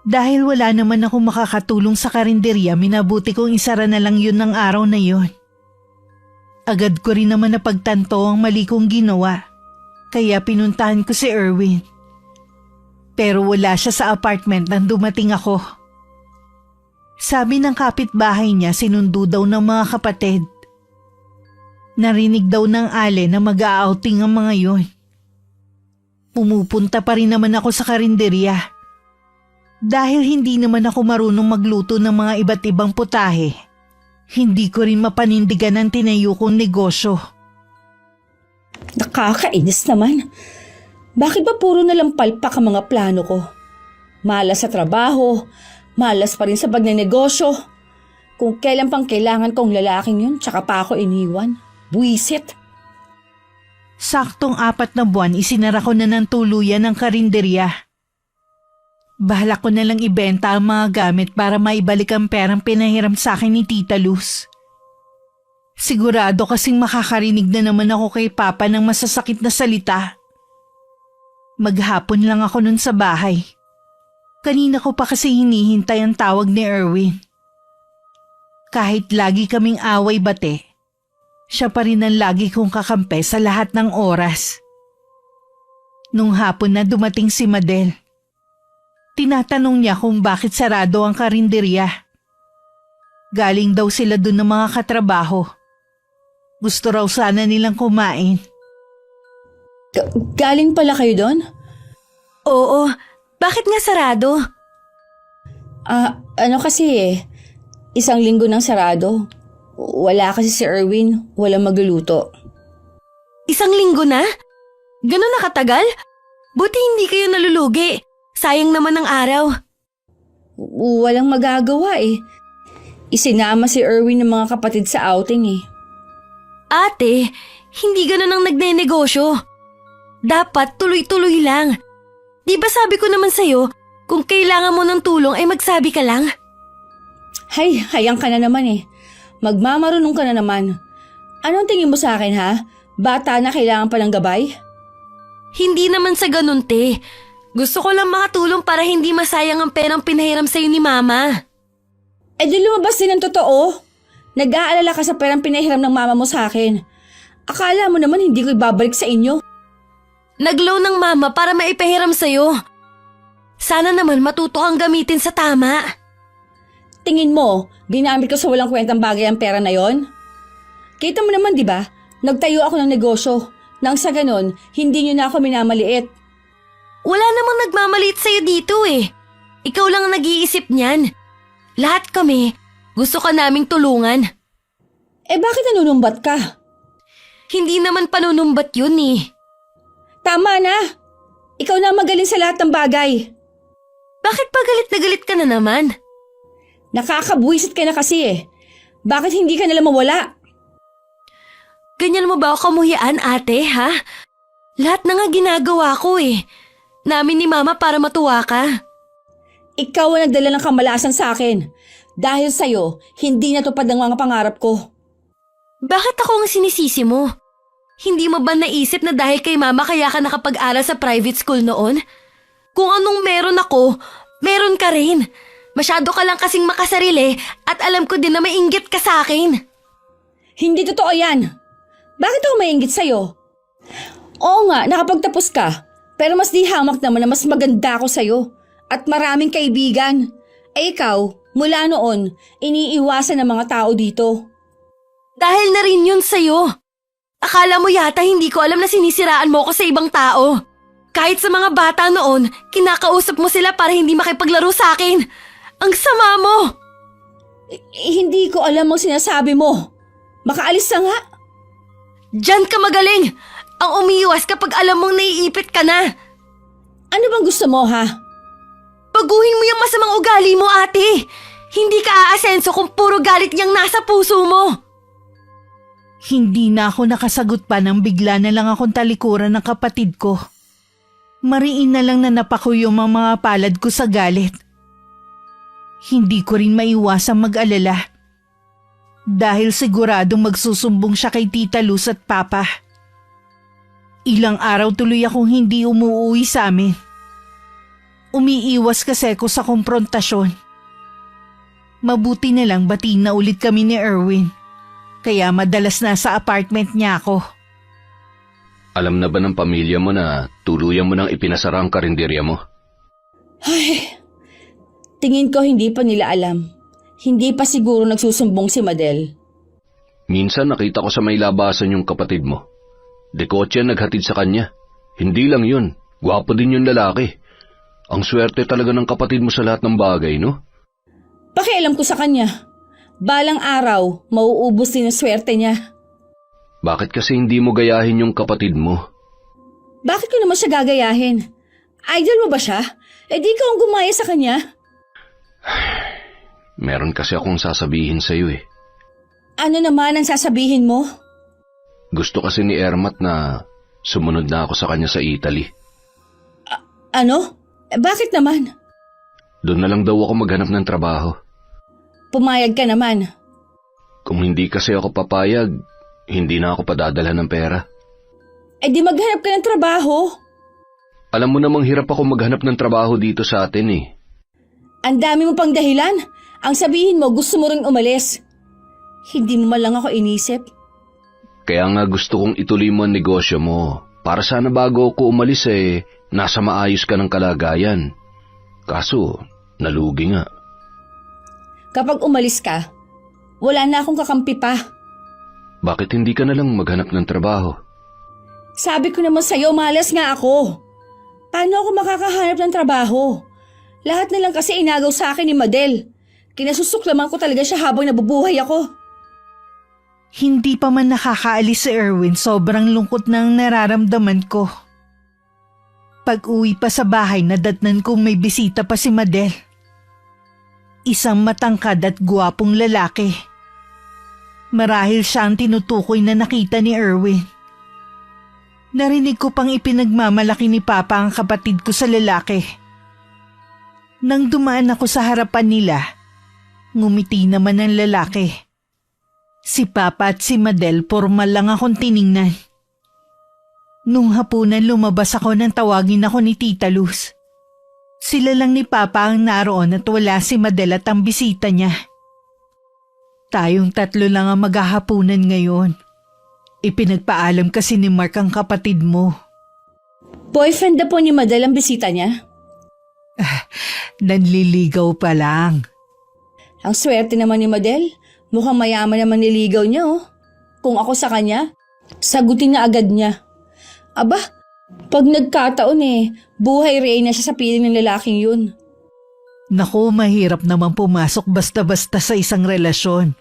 C: Dahil wala naman ako makakatulong sa karinderya, minabuti kong isara na lang yun ng araw na yun. Agad ko rin naman napagtanto ang mali kong ginawa, kaya pinuntahan ko si Erwin. Pero wala siya sa apartment nang dumating ako. Sabi ng kapitbahay niya sinundo daw ng mga kapatid. Narinig daw ng Ale na mag-a-outing ang mga yon. Pumupunta pa rin naman ako sa karinderya. Dahil hindi naman ako marunong magluto ng mga iba't ibang putahe, hindi ko rin mapanindigan ang tinayo kong negosyo.
B: Nakakainis naman. Bakit ba puro nalang palpak ang mga plano ko? Malas sa trabaho, malas pa rin sa pagnenegosyo. Kung kailan pang kailangan kong lalaking yun, tsaka pa ako iniwan. Buisit.
C: Saktong 4 na buwan isinara ko na ng tuluyan ng karinderya. Bahala ko na lang ibenta ang mga gamit para maibalik ang perang pinahiram sa akin ni Tita Luz. Sigurado kasing makakarinig na naman ako kay Papa ng masasakit na salita. Maghapon lang ako nun sa bahay. Kanina ko pa kasi hinihintay ang tawag ni Erwin. Kahit lagi kaming away-bate, siya pa rin ang lagi kong kakampi sa lahat ng oras. Nung hapon na dumating si Madel, tinatanong niya kung bakit sarado ang karinderya. Galing daw sila dun ng mga katrabaho. Gusto raw sana nilang kumain.
B: Galing pala kayo doon?
D: Oo, bakit nga sarado?
B: Ano kasi eh, 1 linggo nang sarado. Wala kasi si Erwin, walang magluluto.
D: 1 linggo na? Ganon na katagal? Buti hindi kayo nalulugi. Sayang naman ang araw.
B: Walang magagawa eh. Isinama si Erwin ng mga kapatid sa outing eh.
D: Ate, hindi ganon ang nagnenegosyo. Dapat tuloy-tuloy lang. Di ba sabi ko naman sa'yo, kung kailangan mo ng tulong ay magsabi ka lang?
B: Hay, hayang ka na naman eh. Magmamarunong ka na naman. Anong tingin mo sa akin ha? Bata na kailangan pa ng gabay?
D: Hindi naman sa ganun, te. Gusto ko lang makatulong para hindi masayang ang perang pinahiram sa'yo ni Mama.
B: Eh di lumabas din ang totoo. Nag-aalala ka sa perang pinahiram ng mama mo sa akin. Akala mo naman hindi ko ibabalik sa inyo.
D: Nag-loan ng mama para maipahiram sa'yo. Sana naman matuto kang gamitin sa tama.
B: Tingin mo, ginamit ko sa walang kwentang bagay ang pera na yon? Kita mo naman, di ba? Nagtayo ako ng negosyo. Nang sa ganon, hindi nyo na ako minamaliit.
D: Wala namang nagmamaliit sa'yo dito eh. Ikaw lang ang nag-iisip niyan. Lahat kami, gusto ka naming tulungan.
B: Eh bakit nanunumbat ka?
D: Hindi naman panunumbat yun eh.
B: Tama na! Ikaw na magaling sa lahat ng bagay.
D: Bakit pa galit na galit ka na naman?
B: Nakakabuwisit ka na kasi eh. Bakit hindi ka nalang mawala?
D: Ganyan mo ba ako kamuhian, ate, ha? Lahat na nga ginagawa ko eh. Namin ni mama para matuwa ka.
B: Ikaw ang nagdala ng kamalasan sa akin. Dahil sa'yo, hindi natupad ang mga pangarap ko.
D: Bakit ako ang sinisisi mo? Hindi mo ba naisip na dahil kay mama kaya ka nakapag-aral sa private school noon? Kung anong meron ako, meron ka rin. Masyado ka lang kasing makasarili at alam ko din na mainggit ka sa akin.
B: Hindi totoo yan. Bakit ako mainggit sa'yo? Oo nga, nakapagtapos ka. Pero mas di hamak naman na mas maganda ako sa'yo. At maraming kaibigan. Eh ikaw, mula noon, iniiwasan ng mga tao dito.
D: Dahil na rin yun sa'yo. Akala mo yata hindi ko alam na sinisiraan mo ako sa ibang tao. Kahit sa mga bata noon, kinakausap mo sila para hindi makipaglaro sa akin. Ang sama mo!
B: Hindi ko alam ang sinasabi mo. Makaalis na nga.
D: Diyan ka magaling! Ang umiiwas kapag alam mong naiipit ka na.
B: Ano bang gusto mo, ha?
D: Baguhin mo yung masamang ugali mo, ate. Hindi ka aasenso kung puro galit niyang nasa puso mo.
C: Hindi na ako nakasagot pa nang bigla na lang akong talikuran ng kapatid ko. Mariin na lang na napakuyo ang mga palad ko sa galit. Hindi ko rin maiwasang mag-alala. Dahil siguradong magsusumbong siya kay Tita Luz at Papa. Ilang araw tuloy akong hindi umuwi sa amin. Umiiwas kasi ako sa komprontasyon. Mabuti na lang batiin na ulit kami ni Erwin. Kaya madalas nasa apartment niya ako.
A: Alam na ba ng pamilya mo na tuluyan mo nang ipinasara ang karinderya mo?
B: Ay, tingin ko hindi pa nila alam. Hindi pa siguro nagsusumbong si Madel.
A: Minsan nakita ko sa may labasan yung kapatid mo. De kotse naghatid sa kanya. Hindi lang yun, gwapo din yung lalaki. Ang swerte talaga ng kapatid mo sa lahat ng bagay, no?
B: Pakialam ko sa kanya. Balang araw, mauubos din ang swerte niya.
A: Bakit kasi hindi mo gayahin yung kapatid mo?
B: Bakit ko naman siya gagayahin? Idol mo ba siya? Eh di ka ang gumaya sa kanya.
A: Meron kasi akong sasabihin sa'yo eh.
B: Ano naman ang sasabihin mo?
A: Gusto kasi ni Ermat na sumunod na ako sa kanya sa Italy.
B: Ano? Bakit naman?
A: Doon na lang daw ako maghanap ng trabaho.
B: Pumayag ka naman.
A: Kung hindi kasi ako papayag, hindi na ako padadalhan ng pera.
B: Eh di maghanap ka ng trabaho.
A: Alam mo namang hirap ako maghanap ng trabaho dito sa atin eh.
B: Ang dami mo pang dahilan. Ang sabihin mo gusto mo rin umalis. Hindi mo man lang ako inisip.
A: Kaya nga gusto kong ituloy mo ang negosyo mo. Para sana bago ako umalis nasa maayos ka ng kalagayan. Kaso, nalugi nga.
B: Kapag umalis ka, wala na akong kakampi pa.
A: Bakit hindi ka na lang maghanap ng trabaho?
B: Sabi ko naman sa'yo, malas nga ako. Paano ako makakahanap ng trabaho? Lahat na lang kasi inagaw sa akin ni Madel. Kinasusuklaman ko talaga siya habang nabubuhay ako.
C: Hindi pa man nakakaalis si Erwin, sobrang lungkot ng nararamdaman ko. Pag-uwi pa sa bahay, nadatnan kong may bisita pa si Madel. Isang matangkad at guwapong lalaki. Marahil siya ang tinutukoy na nakita ni Erwin. Narinig ko pang ipinagmamalaki ni Papa ang kapatid ko sa lalaki. Nang dumaan ako sa harapan nila, ngumiti naman ang lalaki. Si Papa at si Madel formal lang akong tiningnan. Nung hapunan lumabas ako nang tawagin ako ni Tita Luz. Sila lang ni Papa ang naroon at wala si Madel at ang bisita niya. Tayong tatlo lang ang maghahapunan ngayon. Ipinagpaalam kasi ni Mark ang kapatid mo.
B: Boyfriend na po ni Madel ang bisita niya.
C: Nanliligaw pa lang.
B: Ang swerte naman ni Madel. Mukhang mayaman naman niligaw niya oh. Kung ako sa kanya, sagutin na agad niya. Aba, pag nagkataon buhay reyna siya sa piling ng lalaking yun.
C: Naku, mahirap naman pumasok basta-basta sa isang relasyon.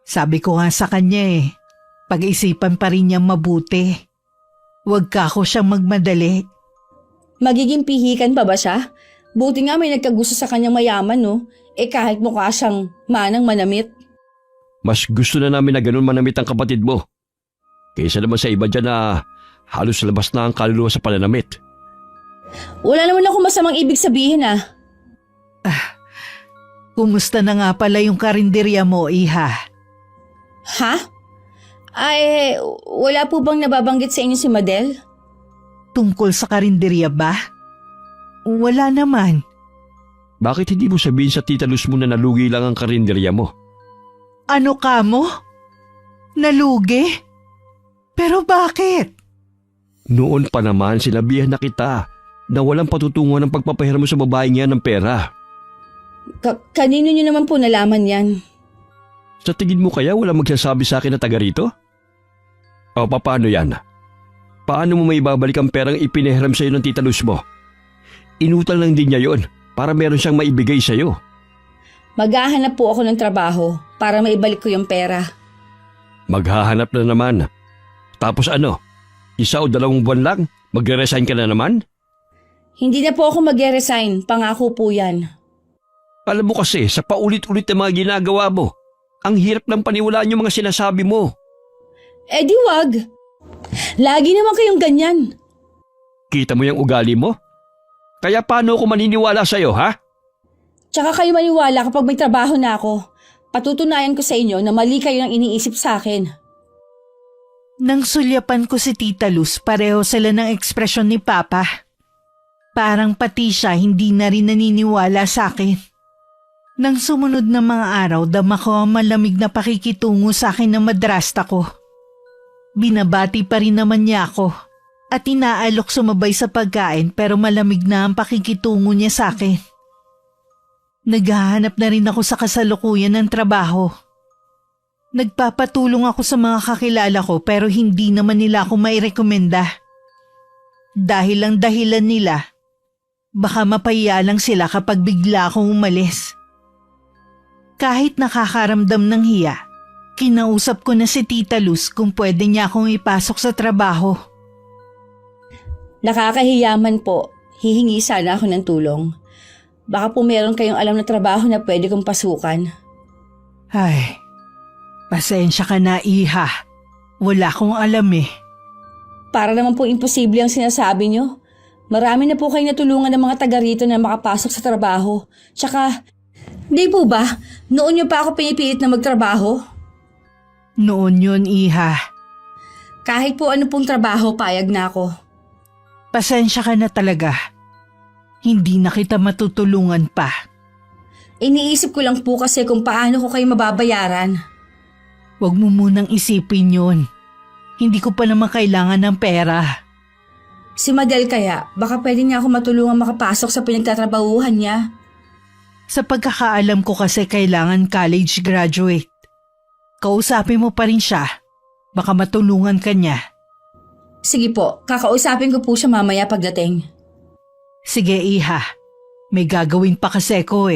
C: Sabi ko nga sa kanya pag-isipan pa rin niyang mabuti. Huwag ka ako siyang magmadali.
B: Magiging pihikan pa ba siya? Buti nga may nagkagusto sa kanyang mayaman no? Kahit mukha siyang manang manamit.
E: Mas gusto na namin na ganun manamit ang kapatid mo. Kaysa naman sa iba dyan na halos labas na ang kaluluwa sa pananamit.
B: Wala naman ako masamang ibig sabihin
C: Kumusta na nga pala yung karinderya mo, Iha?
B: Ha? Ay, wala po bang nababanggit sa inyo si Madel?
C: Tungkol sa karinderya ba? Wala naman.
E: Bakit hindi mo sabihin sa Tita Luz mo na nalugi lang ang karinderya mo?
C: Ano ka mo? Nalugi? Pero bakit?
E: Noon pa naman sinabihan na kita na walang patutunguhan ng pagpapahiram mo sa babaeng yan ng pera.
B: Kanino nyo naman po nalaman yan?
E: Sa tingin mo kaya walang magsasabi sa akin na taga rito? O paano yan? Paano mo may babalik ang perang ipinahiram sa'yo ng Tita Luz mo? Inutang lang din niya yon para meron siyang maibigay sa'yo.
B: Maghahanap po ako ng trabaho para maibalik ko yung pera.
E: Maghahanap na naman. Tapos ano? 1 o 2 buwan lang? Magre-resign ka na naman?
B: Hindi na po ako mag-resign, pangako po yan.
E: Alam mo kasi, sa paulit-ulit na mga ginagawa mo, ang hirap ng paniwalaan yung mga sinasabi mo.
B: Di wag. Lagi naman kayong ganyan.
E: Kita mo yung ugali mo? Kaya paano ako maniniwala sa'yo, ha?
B: Tsaka kayo maniwala kapag may trabaho na ako. Patutunayan ko sa inyo na mali kayo ng iniisip sa akin.
C: Nang sulyapan ko si Tita Luz, pareho sila ng ekspresyon ni Papa. Parang pati siya hindi na rin naniniwala sa akin. Nang sumunod na mga araw, dama ko ang malamig na pakikitungo sa akin ng madrasta ko. Binabati pa rin naman niya ako at inaalok sumabay sa pagkain pero malamig na ang pakikitungo niya sa akin. Naghahanap na rin ako sa kasalukuyan ng trabaho. Nagpapatulong ako sa mga kakilala ko pero hindi naman nila ako mairekomenda. Dahil ang dahilan nila, baka mapahiya lang sila kapag bigla akong umalis. Kahit nakakaramdam ng hiya, kinausap ko na si Tita Luz kung pwede niya akong ipasok sa trabaho.
B: Nakakahiyaman po. Hihingi sana ako ng tulong. Baka po meron kayong alam na trabaho na pwede kong pasukan.
C: Ay, pasensya ka na, Iha. Wala akong alam
B: Para naman po imposible ang sinasabi nyo. Marami na po kayong natulungan ng mga taga rito na makapasok sa trabaho. Tsaka, di po ba, noon nyo pa ako pinipilit na magtrabaho?
C: Noon yun, Iha.
B: Kahit po ano pong trabaho, payag na ako.
C: Pasensya ka na talaga. Hindi na kita matutulungan pa.
B: Iniisip ko lang po kasi kung paano ko kayo mababayaran.
C: Huwag mo munang isipin yun. Hindi ko pa naman kailangan ng pera.
B: Si Madel kaya, baka pwede niya ako matulungan makapasok sa pinagtatrabahuhan niya.
C: Sa pagkakaalam ko kasi kailangan college graduate. Kausapin mo pa rin siya. Baka matulungan ka niya.
B: Sige po, kakausapin ko po siya mamaya pagdating.
C: Sige, Iha. May gagawin pa kasi ko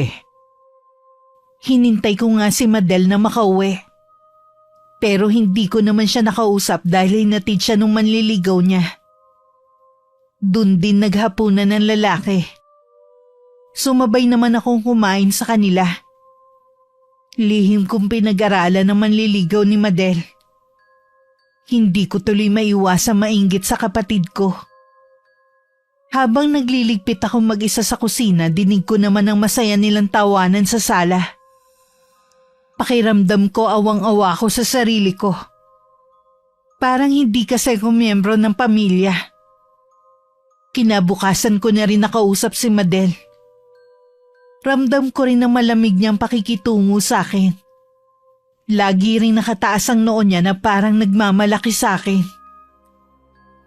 C: Hinintay ko nga si Madel na makauwi. Pero hindi ko naman siya nakausap dahil hinatid siya nung manliligaw niya. Dun din naghapunan ng lalaki. Sumabay naman akong kumain sa kanila. Lihim kong pinag-aralan ng manliligaw ni Madel. Hindi ko tuloy maiwasang mainggit sa kapatid ko. Habang nagliligpit akong mag-isa sa kusina, dinig ko naman ang masaya nilang tawanan sa sala. Pakiramdam ko awang-awa ko sa sarili ko. Parang hindi kasi ako miyembro ng pamilya. Kinabukasan ko na rin nakausap si Madel. Ramdam ko rin ang malamig niyang pakikitungo sa akin. Lagi ring nakataas ang noo niya na parang nagmamalaki sa akin.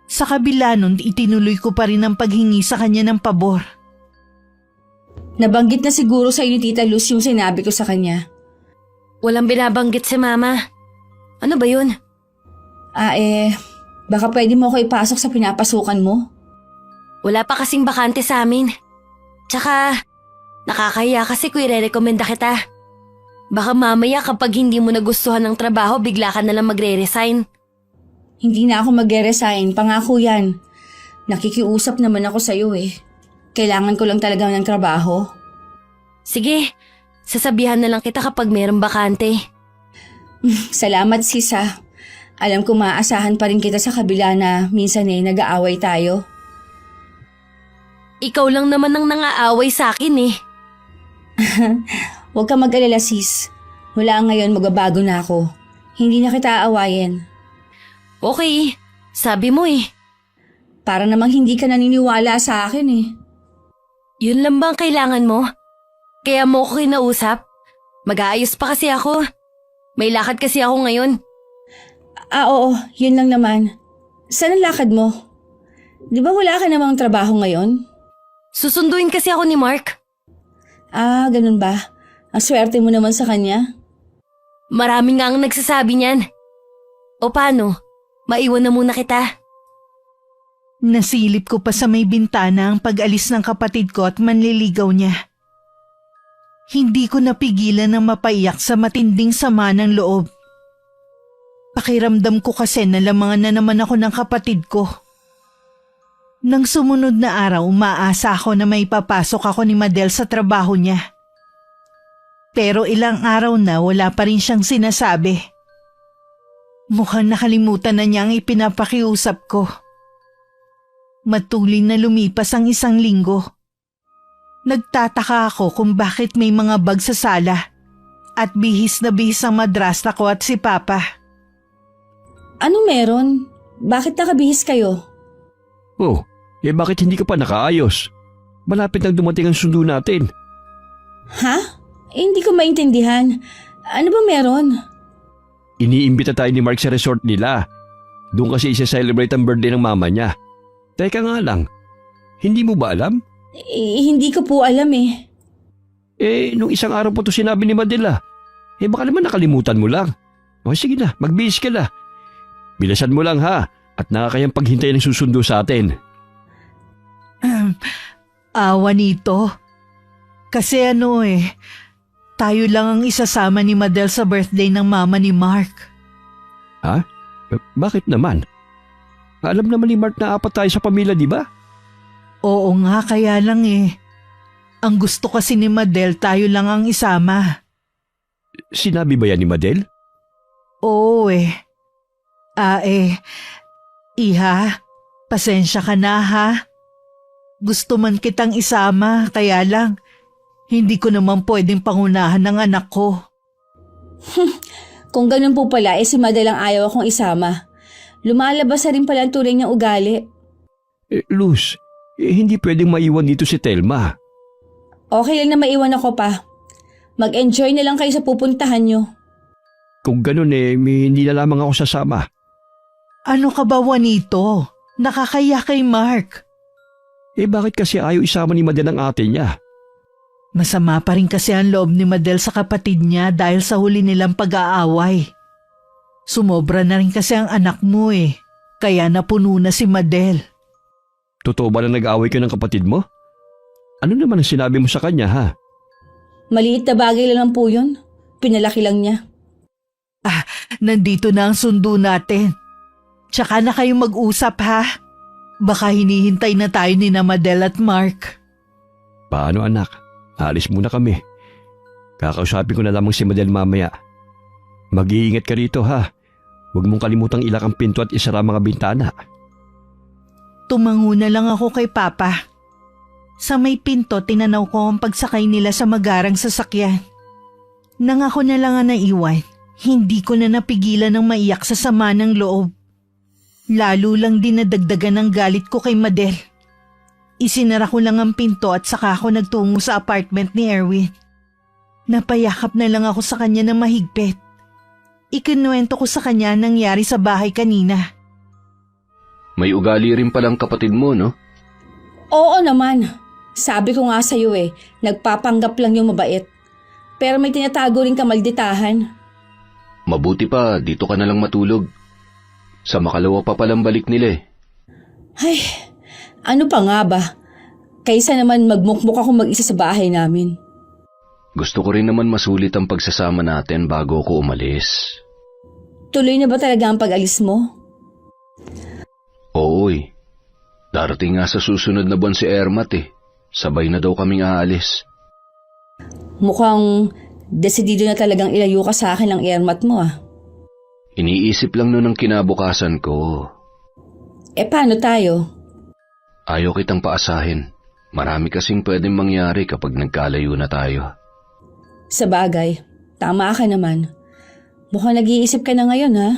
C: Sa kabila nun, itinuloy ko pa rin ang paghingi sa kanya ng pabor.
B: Nabanggit na siguro sa ni Tita Luz yung sinabi ko sa kanya.
D: Walang binabanggit si Mama. Ano ba yun?
B: Baka pwede mo ako ipasok sa pinapasukan mo?
D: Wala pa kasing bakante sa amin. Tsaka, nakakahiya kasi kung i-rekomenda kita. Baka mamaya kapag hindi mo nagustuhan ng trabaho, bigla ka na lang magre-resign.
B: Hindi na ako magre-resign, pangako yan. Nakikiusap naman ako sa'yo eh. Kailangan ko lang talaga ng trabaho.
D: Sige, sasabihan na lang kita kapag mayroong bakante.
B: Salamat sis ha. Alam ko maaasahan pa rin kita sa kabila na minsan nag-aaway tayo.
D: Ikaw lang naman ang nangaaway sa akin eh.
B: Huwag ka mag-alala sis. Mula ngayon magbabago na ako. Hindi na kita aawayin.
D: Okay, sabi mo eh.
B: Para namang hindi ka naniniwala sa akin eh.
D: Yun lang bang kailangan mo? Kaya mo ko kinausap? Mag-aayos pa kasi ako. May lakad kasi ako ngayon.
B: Oo, yun lang naman. Saan ang lakad mo? Di ba wala ka namang trabaho ngayon?
D: Susunduin kasi ako ni Mark.
B: Ganun ba? Ang swerte mo naman sa kanya.
D: Marami nga ang nagsasabi niyan. O paano? Maiwan na muna kita.
C: Nasilip ko pa sa may bintana ang pag-alis ng kapatid ko at manliligaw niya. Hindi ko napigilan na mapaiyak sa matinding sama ng loob. Pakiramdam ko kasi na lamangan na naman ako ng kapatid ko. Nang sumunod na araw, umaasa ako na may papasok ako ni Madel sa trabaho niya. Pero ilang araw na wala pa rin siyang sinasabi. Mukhang nakalimutan na niya ang ipinapakiusap ko. Matuloy na lumipas ang 1 linggo. Nagtataka ako kung bakit may mga bag sa sala at bihis na bihis ang madrasta ko at si Papa.
B: Ano meron? Bakit nakabihis kayo?
E: Oh, bakit hindi ka pa nakaayos? Malapit nang dumating ang sundo natin.
B: Ha? Hindi ko maintindihan. Ano ba meron?
E: Iniimbita tayo ni Mark sa resort nila. Doon kasi isa-celebrate ang birthday ng mama niya. Teka nga lang, hindi mo ba alam?
B: Hindi ko po alam eh.
E: Nung isang araw po to sinabi ni Madela. Baka naman nakalimutan mo lang. O sige na, magbihis ka na. Bilasan mo lang ha, at nakakayang paghintay ng susundo sa atin.
C: Awa nito. Kasi tayo lang ang isasama ni Madel sa birthday ng mama ni Mark.
E: Ha? Bakit naman? Alam naman ni Mark na 4 tayo sa pamilya, di ba?
C: Oo nga, kaya lang Ang gusto kasi ni Madel, tayo lang ang isama.
E: Sinabi ba yan ni Madel?
C: Oo Iha, pasensya ka na ha. Gusto man kitang isama, kaya lang, hindi ko naman pwedeng pangunahan ng anak ko.
B: Kung ganun po pala, si Madel ang ayaw akong isama. Lumalabas na rin pala ang tunay niyang ugali.
E: Luz, hindi pwedeng maiwan dito si Telma.
B: Okay lang na maiwan ako pa. Mag-enjoy na lang kayo sa pupuntahan niyo.
E: Kung ganun hindi na lamang ako sasama.
C: Ano ka ba, Juanito? Nakakaya kay Mark.
E: Bakit kasi ayaw isama ni Madel ang ate niya?
C: Masama pa rin kasi ang loob ni Madel sa kapatid niya dahil sa huli nilang pag-aaway. Sumobra na rin kasi ang anak mo kaya napuno na si Madel.
E: Totoo ba na nag-aaway ka ng kapatid mo? Ano naman ang sinabi mo sa kanya ha?
B: Maliit na bagay lang po yun. Pinalaki lang niya.
C: Nandito na ang sundo natin. Tsaka na kayo mag-usap ha. Baka hinihintay na tayo ni na Madel at Mark.
E: Paano anak? Alis muna kami. Kakausapin ko na lamang si Madel mamaya. Mag-iingat ka rito ha. Huwag mong kalimutang ilak ang pinto at isara mga bintana.
C: Tumango na lang ako kay Papa. Sa may pinto, tinanaw ko ang pagsakay nila sa magarang sasakyan. Nang ako na lang ang naiwan, hindi ko na napigilan ng maiyak sa sama ng loob. Lalo lang dinadagdagan ng galit ko kay Madel. Isinara ko lang ang pinto at saka ako nagtungo sa apartment ni Erwin. Napayakap na lang ako sa kanya na mahigpit. Ikinuwento ko sa kanya ang nangyari sa bahay kanina.
A: May ugali rin palang kapatid mo, no?
B: Oo naman. Sabi ko nga sa'yo nagpapanggap lang yung mabait. Pero may tinatago rin kamalditahan.
A: Mabuti pa, dito ka na lang matulog. Sa makalawa pa palang balik nila eh.
B: Ay, ano pa nga ba? Kaysa naman magmukmuk ako mag-isa sa bahay namin.
A: Gusto ko rin naman masulit ang pagsasama natin bago ako umalis.
B: Tuloy na ba talaga ang pag-alis mo?
A: Oo eh. Darating nga sa susunod na buwan si Ermat eh. Sabay na daw kaming aalis.
B: Mukhang desidido na talagang ilayo ka sa akin ng Ermat mo ah.
A: Iniisip lang nun ang kinabukasan ko.
B: Paano tayo?
A: Ayaw kitang paasahin. Marami kasing pwedeng mangyari kapag nagkalayo na tayo.
B: Sa bagay, tama ka naman. Mukhang nag-iisip ka na ngayon ha?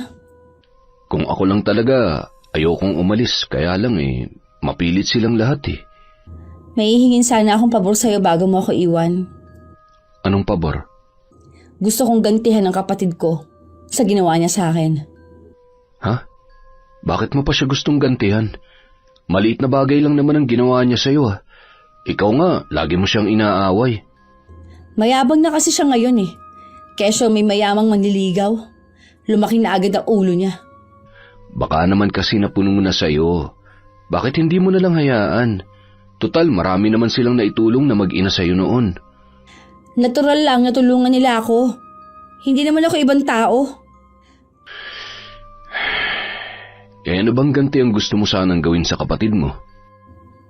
A: Kung ako lang talaga, ayokong umalis. Kaya lang mapilit silang lahat eh.
B: May hihingin sana akong pabor sa'yo bago mo ako iwan.
A: Anong pabor?
B: Gusto kong gantihan ng kapatid ko sa ginawa niya sa akin.
A: Ha? Bakit mo pa siya gustong gantihan? Maliit na bagay lang naman ang ginawa niya sa'yo ah. Ikaw nga, lagi mo siyang inaaway.
B: Mayabang na kasi siya ngayon eh. Kesyo may mayamang manliligaw. Lumaki na agad ang ulo niya.
A: Baka naman kasi napuno mo na sa'yo. Bakit hindi mo na lang hayaan? Total, marami naman silang naitulong na mag-ina sa'yo noon.
B: Natural lang na tulungan nila ako. Hindi naman ako ibang tao.
A: Ano bang ganti ang gusto mo sanang gawin sa kapatid mo?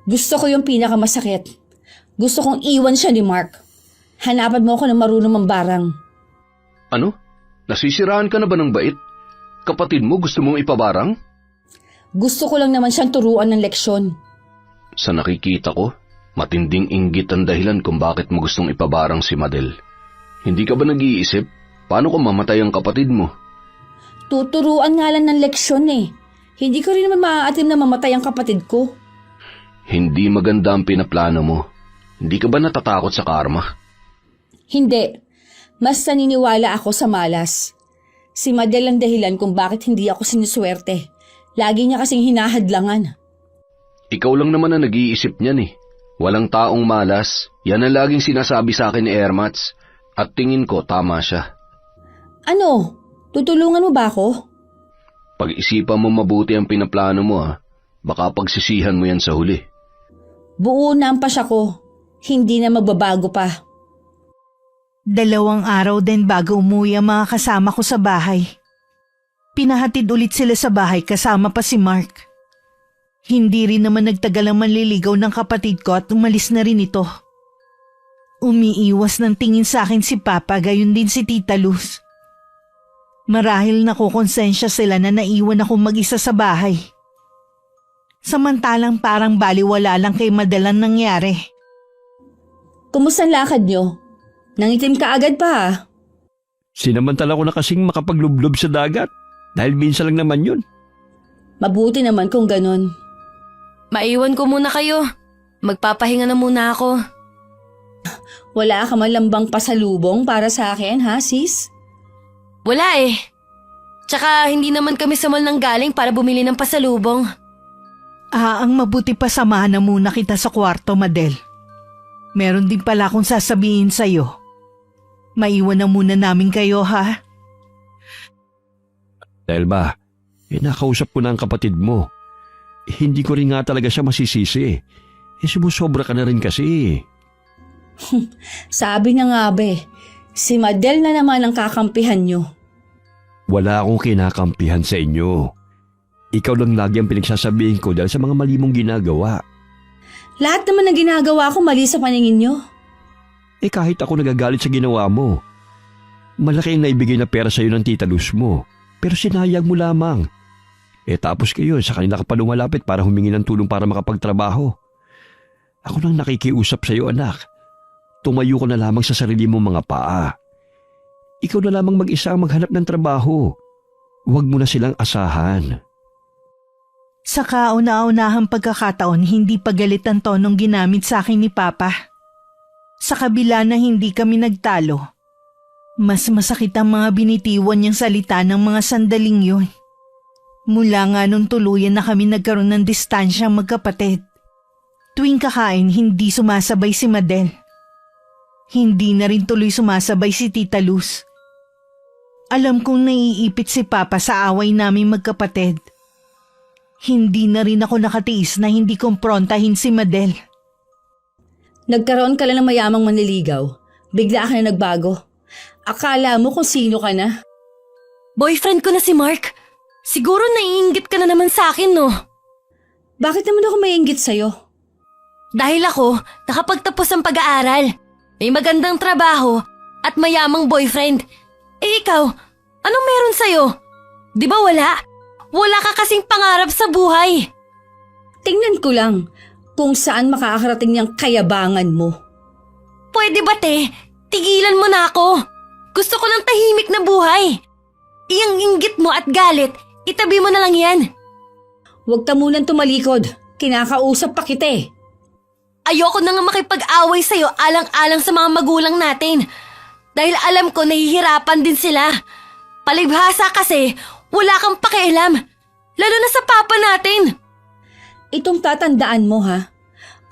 B: Gusto ko yung pinakamasakit. Gusto kong iwan siya ni Mark. Hanapan mo ako ng marunong mambarang.
A: Ano? Nasisiraan ka na ba ng bait? Kapatid mo gusto mong ipabarang?
B: Gusto ko lang naman siyang turuan ng leksyon.
A: Sa nakikita ko, matinding inggit ang dahilan kung bakit mo gustong ipabarang si Madel. Hindi ka ba nag-iisip? Paano kung mamatay ang kapatid mo?
B: Tuturuan nga lang ng leksyon eh. Hindi ko rin naman maaatim na mamatay ang kapatid ko.
A: Hindi maganda ang pinaplano mo. Hindi ka ba natatakot sa karma?
B: Hindi. Mas naniniwala ako sa malas. Si Madel ang dahilan kung bakit hindi ako sinuswerte. Lagi niya kasing hinahadlangan.
A: Ikaw lang naman ang nag-iisip niyan eh. Walang taong malas. Yan ang laging sinasabi sa akin ni Ermats. At tingin ko tama siya.
B: Ano? Tutulungan mo ba ako?
A: Pag-isipan mo mabuti ang pinaplano mo ha. Baka pagsisihan mo yan sa huli.
B: Buo na ang pasya ko. Hindi na magbabago pa.
C: 2 araw din bago umuwi ang mga kasama ko sa bahay. Pinahatid ulit sila sa bahay kasama pa si Mark. Hindi rin naman nagtagal ang manliligaw ng kapatid ko at umalis na rin ito. Umiiwas ng tingin sa akin si Papa, gayon din si Tita Luz. Marahil nakukonsensya sila na naiwan akong mag-isa sa bahay. Samantalang parang baliwala lang kay Madel ang nangyari.
B: Kumusta ang lakad nyo? Nangitim ka agad pa ha?
E: Sinamantala ko na kasing makapaglublob sa dagat. Dahil minsan lang naman yun.
B: Mabuti naman kung ganun.
D: Maiwan ko muna kayo. Magpapahinga na muna ako.
B: Wala ka man lang bang pasalubong para sa akin ha sis?
D: Wala eh. Tsaka hindi naman kami sa mall nang galing para bumili ng pasalubong.
C: Ang mabuti pa samahan na muna kita sa kwarto, Madel. Meron din pala akong sasabihin sa'yo. Maiwan na muna namin kayo, ha?
E: Dahil ba, nakausap ko na ang kapatid mo. Hindi ko rin nga talaga siya masisisi. Sumusobra ka na rin kasi.
B: Sabi na nga si Madel na naman ang kakampihan nyo.
E: Wala akong kinakampihan sa inyo. Ikaw lang lagi ang pinagsasabihin ko dahil sa mga mali mong ginagawa.
B: Lahat naman ng ginagawa ko mali sa paningin nyo.
E: Kahit ako nagagalit sa ginawa mo. Malaki ang naibigay na pera sa'yo ng Tita Luz mo. Pero sinayang mo lamang. Tapos kayo, sa kanila ka pa lumalapit para humingi ng tulong para makapagtrabaho. Ako nang nakikiusap sa'yo, anak. Tumayo ka na lamang sa sarili mong mga paa. Ikaw na lamang mag-isa ang maghanap ng trabaho. Huwag mo na silang asahan.
C: Sa kauna-unahang pagkakataon, hindi pagalit ang tonong ginamit sa akin ni Papa. Sa kabila na hindi kami nagtalo, Mas masakit ang mga binitiwan niyang salita ng mga sandaling yun. Mula nga nung tuluyan na kami nagkaroon ng distansyang magkapatid. Tuwing kakain, hindi sumasabay si Madel. Hindi na rin tuloy sumasabay si Tita Luz. Alam kong naiipit si Papa sa away naming magkapatid. Hindi na rin ako nakatiis na hindi kumprontahin si Madel.
B: Nagkaroon ka lang ng mayamang manliligaw. Bigla ka na nagbago. Akala mo kung sino ka na.
D: Boyfriend ko na si Mark. Siguro naiinggit ka na naman sa akin, no?
B: Bakit naman ako maiinggit sa'yo?
D: Dahil ako, nakapagtapos ang pag-aaral. May magandang trabaho at mayamang boyfriend. Eh ikaw, anong meron sa'yo? Di ba wala? Wala ka kasing pangarap sa buhay.
B: Tingnan ko lang kung saan makakarating niyang kayabangan mo.
D: Pwede ba, te? Tigilan mo na ako. Gusto ko ng tahimik na buhay. Iyang inggit mo at galit, itabi mo na lang yan.
B: Huwag ka munang tumalikod. Kinakausap pa kita eh.
D: Ayoko na nga makipag-away sa'yo alang-alang sa mga magulang natin. Dahil alam ko nahihirapan din sila. Palibhasa kasi, wala kang pakialam. Lalo na sa papa natin.
B: Itong tatandaan mo ha.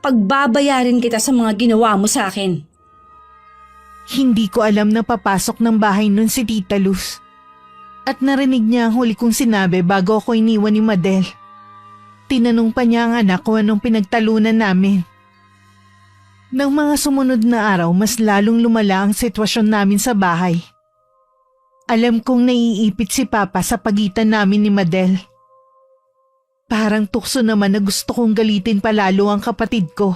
B: Pagbabayarin kita sa mga ginawa mo sa akin.
C: Hindi ko alam na papasok ng bahay nun si Tita Luz. At narinig niya ang huli kong sinabi bago ako iniwan ni Madel. Tinanong pa niya ang anak kung anong pinagtalunan namin. Nang mga sumunod na araw, mas lalong lumala ang sitwasyon namin sa bahay. Alam kong naiipit si Papa sa pagitan namin ni Madel. Parang tukso naman na gusto kong galitin palalo ang kapatid ko.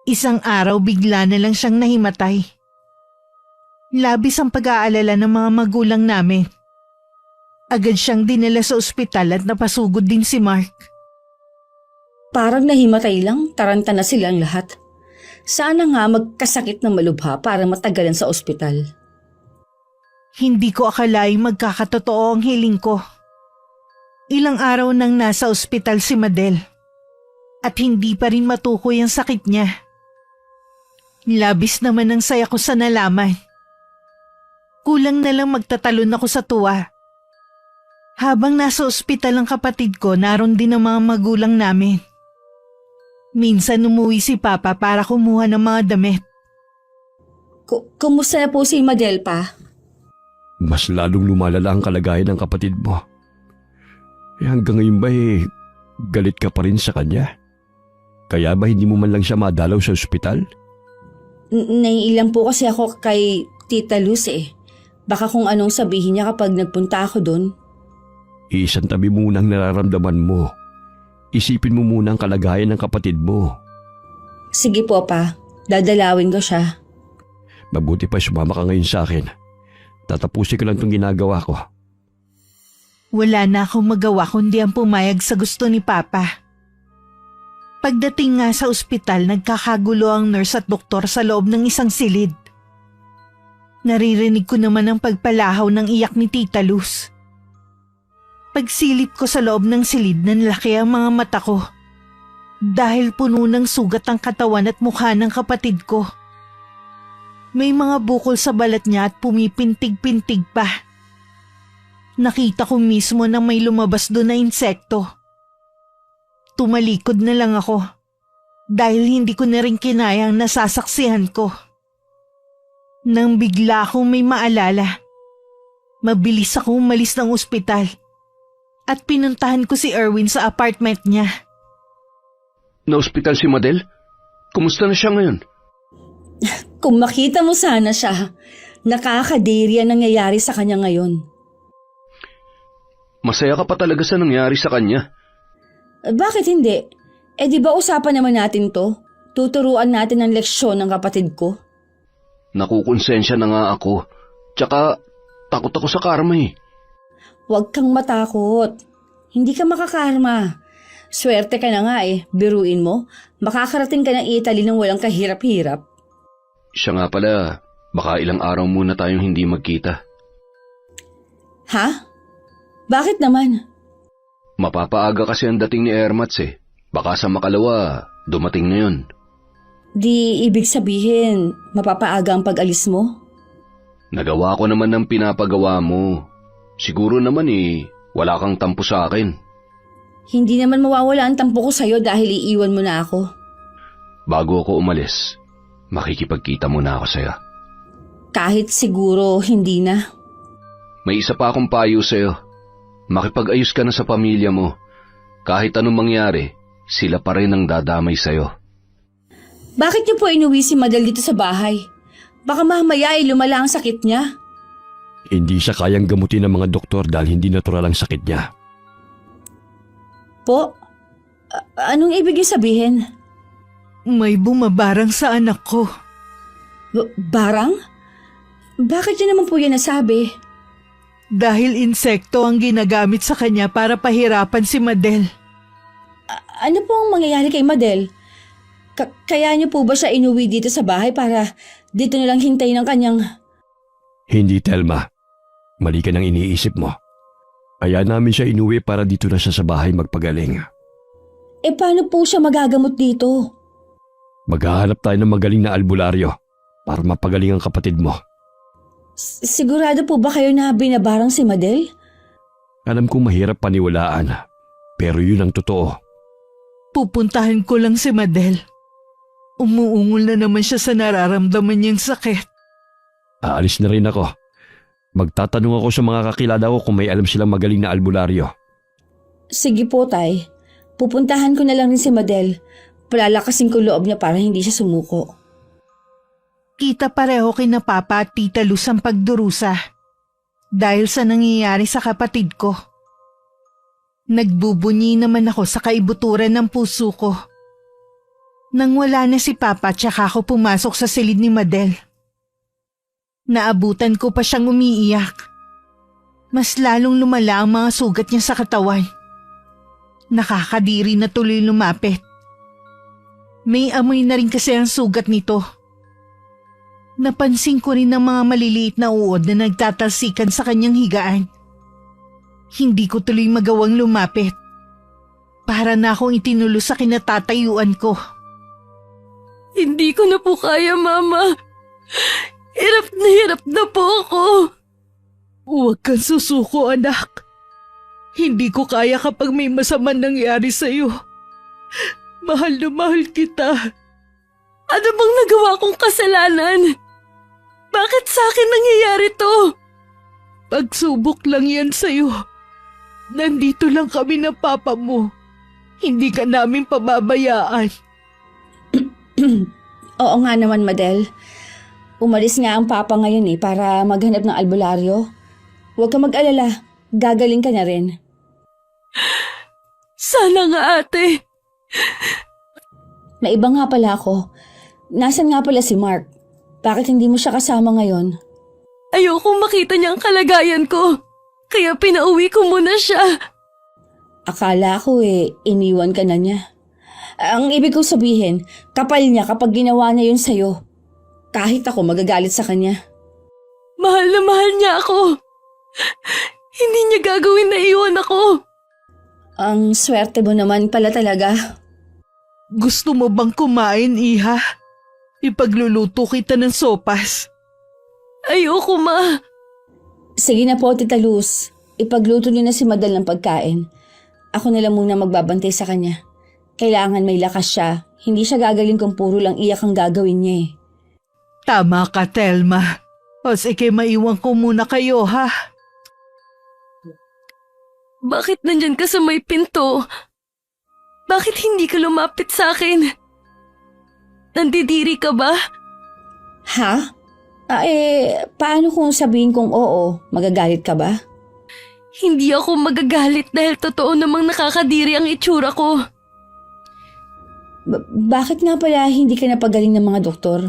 C: Isang araw bigla na lang siyang nahimatay. Labis ang pag-aalala ng mga magulang namin. Agad siyang dinala sa ospital at napasugod din si Mark.
B: Parang nahimatay lang, taranta na silang lahat. Sana nga magkasakit ng malubha para matagalan sa ospital.
C: Hindi ko akalaing magkakatotoo ang hiling ko. Ilang araw nang nasa ospital si Madel. At hindi pa rin matukoy ang sakit niya. Labis naman ang saya ko sa nalaman. Kulang na lang magtatalon ako sa tuwa. Habang nasa ospital ang kapatid ko, naroon din ang mga magulang namin. Minsan umuwi si Papa para kumuha ng mga damit.
B: Kumusta na po si Madel pa?
E: Mas lalong lumalala ang kalagayan ng kapatid mo. Hanggang ngayon ba galit ka pa rin sa kanya? Kaya ba hindi mo man lang siya madalaw sa ospital?
B: Naiilang po kasi ako kay Tita Luz eh. Baka kung anong sabihin niya kapag nagpunta ako doon.
E: Isang tabi muna ang nararamdaman mo. Isipin mo muna ang kalagayan ng kapatid mo.
B: Sige po pa, dadalawin ko siya.
E: Mabuti pa sumama ka ngayon sa akin. Tatapusin ko lang itong ginagawa ko.
C: Wala na akong magawa kundi ang pumayag sa gusto ni Papa. Pagdating nga sa ospital, nagkakagulo ang nurse at doktor sa loob ng isang silid. Naririnig ko naman ang pagpalahaw ng iyak ni Tita Luz. Pagsilip ko sa loob ng silid, nanlaki ang mga mata ko. Dahil puno ng sugat ang katawan at mukha ng kapatid ko. May mga bukol sa balat niya at pumipintig-pintig pa. Nakita ko mismo na may lumabas doon na insekto. Tumalikod na lang ako dahil hindi ko na rin kinayang nasasaksihan ko. Nang bigla akong may maalala, mabilis akong umalis ng ospital at pinuntahan ko si Erwin sa apartment niya.
A: Na-ospital si Madel? Kumusta na siya ngayon?
B: Kung makita mo sana siya, nakakadiri ang nangyayari sa kanya ngayon.
A: Masaya ka pa talaga sa nangyari sa kanya.
B: Bakit hindi? Di ba usapan naman natin to? Tuturuan natin ang leksyon ng kapatid ko.
A: Nakukonsensya na nga ako. Tsaka takot ako sa karma eh.
B: Huwag kang matakot. Hindi ka makakarma. Swerte ka na nga eh. Biruin mo, makakarating ka ng Italy nang walang kahirap-hirap.
A: Siya nga pala, baka ilang araw muna tayong hindi magkita.
B: Ha? Bakit naman?
A: Mapapaaga kasi ang dating ni Ermats eh. Baka sa makalawa, dumating na yun.
B: Di ibig sabihin, mapapaaga ang pag-alis mo?
A: Nagawa ko naman ng pinapagawa mo. Siguro naman wala kang tampo sa akin.
B: Hindi naman mawawala ang tampo ko sa'yo dahil iiwan mo na ako.
A: Bago ako umalis, makikipagkita muna ako sa'yo.
B: Kahit siguro hindi na.
A: May isa pa akong payo sa'yo. Makipag-ayos ka na sa pamilya mo. Kahit anong mangyari, sila pa rin ang dadamay sa'yo.
B: Bakit niyo po inuwi si Madel dito sa bahay? Baka mamaya ay lumala ang sakit niya.
E: Hindi siya kayang gamutin ng mga doktor dahil hindi natural ang sakit niya.
B: Po? Anong ibig niyo sabihin?
C: May bumabarang sa anak ko.
B: Barang? Bakit niyo naman po yan nasabi?
C: Dahil insekto ang ginagamit sa kanya para pahirapan si Madel.
B: Ano po ang mangyayari kay Madel? Kaya niyo po ba siya inuwi dito sa bahay para dito nilang hintayin ang kanyang...
E: Hindi, Telma. Mali ka nang iniisip mo. Kaya namin siya inuwi para dito na siya sa bahay magpagaling.
B: Paano po siya magagamot dito?
E: Maghahanap tayo ng magaling na albularyo para mapagaling ang kapatid mo.
B: Sigurado po ba kayo na binabarang si Madel?
E: Alam kong mahirap paniwalaan, pero yun ang totoo.
C: Pupuntahan ko lang si Madel. Umuungol na naman siya sa nararamdaman niyang sakit.
E: Aalis na rin ako. Magtatanong ako sa mga kakilala ko kung may alam silang magaling na albularyo.
B: Sige po, Tay. Pupuntahan ko na lang rin si Madel. Palalakasin ko loob niya para hindi siya sumuko.
C: Kita pareho kina Papa at Tita Luz ang pagdurusa dahil sa nangyayari sa kapatid ko. Nagbubunyi naman ako sa kaibuturan ng puso ko. Nang wala na si Papa, tsaka ako pumasok sa silid ni Madel. Naabutan ko pa siyang umiiyak. Mas lalong lumala ang mga sugat niya sa katawan. Nakakadiri na tuloy lumapit. May amoy na rin kasi ang sugat nito. Napansin ko rin ang mga maliliit na uod na nagtatalsikan sa kanyang higaan. Hindi ko tuloy magawang lumapit. Para na akong itinulo sa kinatatayuan ko.
D: Hindi ko na po kaya, Mama. Hirap na po ako.
C: Huwag kang susuko, anak. Hindi ko kaya kapag may masama nangyari sa'yo. Mahal na mahal kita.
D: Ano bang nagawa kong kasalanan? Bakit sa akin nangyayari to?
C: Pagsubok lang yan sa'yo. Nandito lang kami ng papa mo. Hindi ka namin pababayaan.
B: Oo nga naman, Madel. Umalis nga ang papa ngayon para maghanap ng albularyo. Huwag ka mag-alala. Gagaling ka na rin.
D: Sana nga, ate.
B: May iba nga pala ako. Nasaan nga pala si Mark? Bakit hindi mo siya kasama ngayon?
D: Ayokong makita niya ang kalagayan ko. Kaya pinauwi ko muna siya.
B: Akala ko iniwan ka na niya. Ang ibig kong sabihin, kapal niya kapag ginawa niya yun sa'yo. Kahit ako magagalit sa kanya.
D: Mahal na mahal niya ako. Hindi niya gagawin na iwan ako.
B: Ang swerte mo naman pala talaga.
C: Gusto mo bang kumain, Iha? Ipagluluto kita ng sopas.
D: Ayoko, Ma.
B: Sige na po, Tita Luz. Ipagluto niyo na si Madel ng pagkain. Ako na lang muna magbabantay sa kanya. Kailangan may lakas siya. Hindi siya gagaling kung puro lang iyak ang gagawin niya
C: Tama ka, Telma. O sige, maiwan ko muna kayo, ha?
D: Bakit nandyan ka sa may pinto? Bakit hindi ka lumapit sa akin? Nandidiri ka ba?
B: Ha? Paano kung sabihin kong oo? Magagalit ka ba?
D: Hindi ako magagalit dahil totoo namang nakakadiri ang itsura ko.
B: Bakit nga pala hindi ka napagaling ng mga doktor?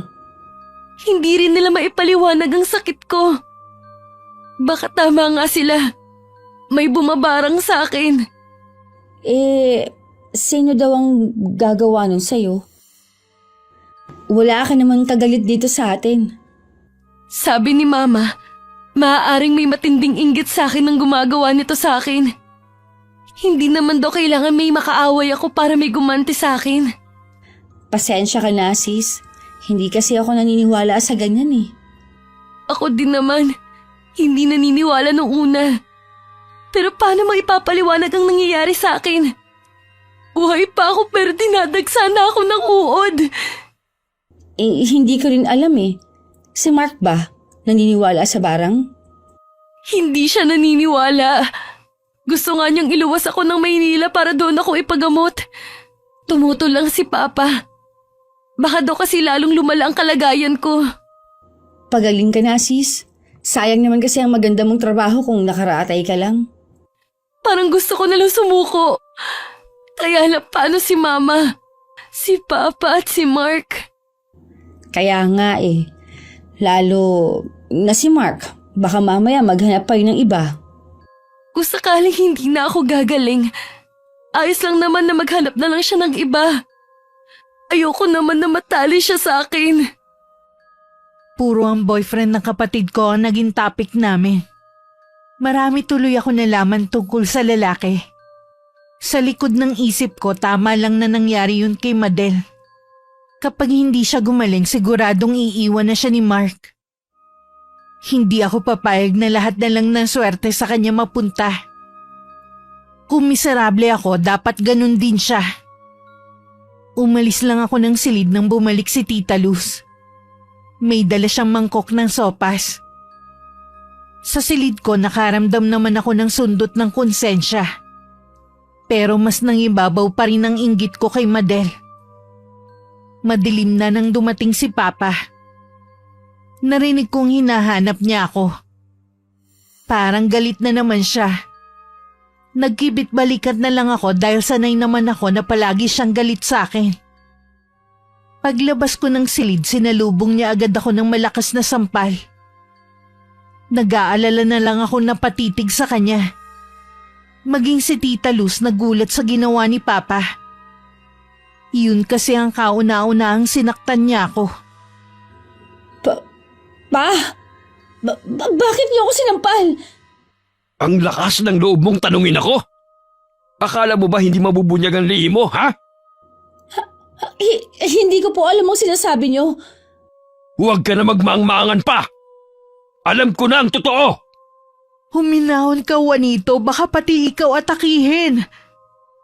D: Hindi rin nila maipaliwanag ang sakit ko. Baka tama nga sila. May bumabarang sa akin.
B: Sino daw ang gagawa nun sa'yo? Wala ka naman kagalit dito sa atin.
D: Sabi ni Mama, maaaring may matinding inggit sa akin ang gumagawa nito sa akin. Hindi naman daw kailangan may makaaway ako para may gumanti sa akin.
B: Pasensya ka na, sis. Hindi kasi ako naniniwala sa ganyan
D: Ako din naman, hindi naniniwala nung una. Pero paano mo ipapaliwanag ang nangyayari sa akin? Buhay pa ako pero dinadagsa na ako ng uod.
B: Hindi ko rin alam eh. Si Mark ba? Naniniwala sa barang?
D: Hindi siya naniniwala. Gusto nga niyang iluwas ako ng Maynila para doon ako ipagamot. Tumutol lang si Papa. Baka daw kasi lalong lumala ang kalagayan ko.
B: Pagaling ka na, sis. Sayang naman kasi ang maganda mong trabaho kung nakaratay ka lang.
D: Parang gusto ko nalang sumuko. Kaya lang paano si Mama, si Papa at si Mark?
B: Kaya nga eh. Lalo na si Mark. Baka mamaya maghanap pa yun ng iba.
D: Kung sakaling hindi na ako gagaling, ayos lang naman na maghanap na lang siya ng iba. Ayoko naman na matali siya sa akin.
C: Puro ang boyfriend ng kapatid ko ang naging topic namin. Marami tuloy ako nalaman tungkol sa lalaki. Sa likod ng isip ko, tama lang na nangyari yun kay Madel. Kapag hindi siya gumaling, siguradong iiwan na siya ni Mark. Hindi ako papayag na lahat na lang ng swerte sa kanya mapunta. Kung miserable ako, dapat ganun din siya. Umalis lang ako ng silid nang bumalik si Tita Luz. May dala siyang mangkok ng sopas. Sa silid ko, nakaramdam naman ako ng sundot ng konsensya. Pero mas nangibabaw pa rin ang inggit ko kay Madel. Madilim na nang dumating si Papa. Narinig kong hinahanap niya ako. Parang galit na naman siya. Nagkibit-balikat na lang ako dahil sanay naman ako na palagi siyang galit sa akin. Paglabas ko ng silid, sinalubong niya agad ako ng malakas na sampal. Nag-aalala na lang ako na patitig sa kanya. Maging si Tita Luz nagulat sa ginawa ni Papa. Yun kasi ang kauna-unahang sinaktan niya ako.
B: Bakit niyo ako sinampal?
E: Ang lakas ng loob mong tanungin ako? Akala mo ba hindi mabubunyag ang lihim mo, ha?
B: Hindi ko po alam ang sinasabi niyo.
E: Huwag ka na magmaang-maangan pa! Alam ko na ang totoo!
C: Huminahon ka, Juanito, baka pati ikaw atakihin.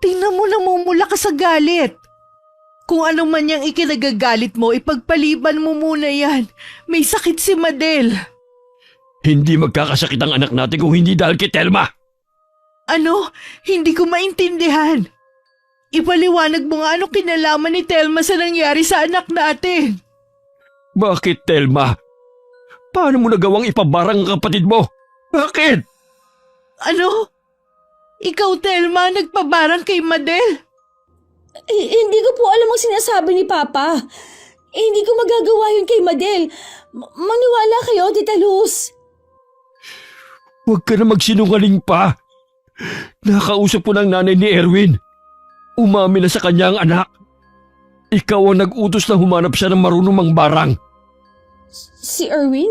C: Tingnan mo, namumula ka sa galit. Kung ano man yung ikinagagalit mo, ipagpaliban mo muna yan. May sakit si Madel.
E: Hindi magkakasakit ang anak natin kung hindi dahil kay Telma.
C: Ano? Hindi ko maintindihan. Ipaliwanag mo nga ano kinalaman ni Telma sa nangyari sa anak natin.
E: Bakit, Telma? Paano mo nagawang ipabarang ang kapatid mo? Bakit?
C: Ano? Ikaw, Telma, nagpabarang kay Madel?
B: Hindi ko po alam ang sinasabi ni Papa. Hindi ko magagawa yun kay Madel. Maniwala kayo, Tita Luz.
E: Huwag ka na magsinungaling pa. Nakausap ko ng nanay ni Erwin. Umamin na sa kanya ang anak. Ikaw ang nag-utos na humanap siya ng marunong mangbarang.
B: Si Erwin?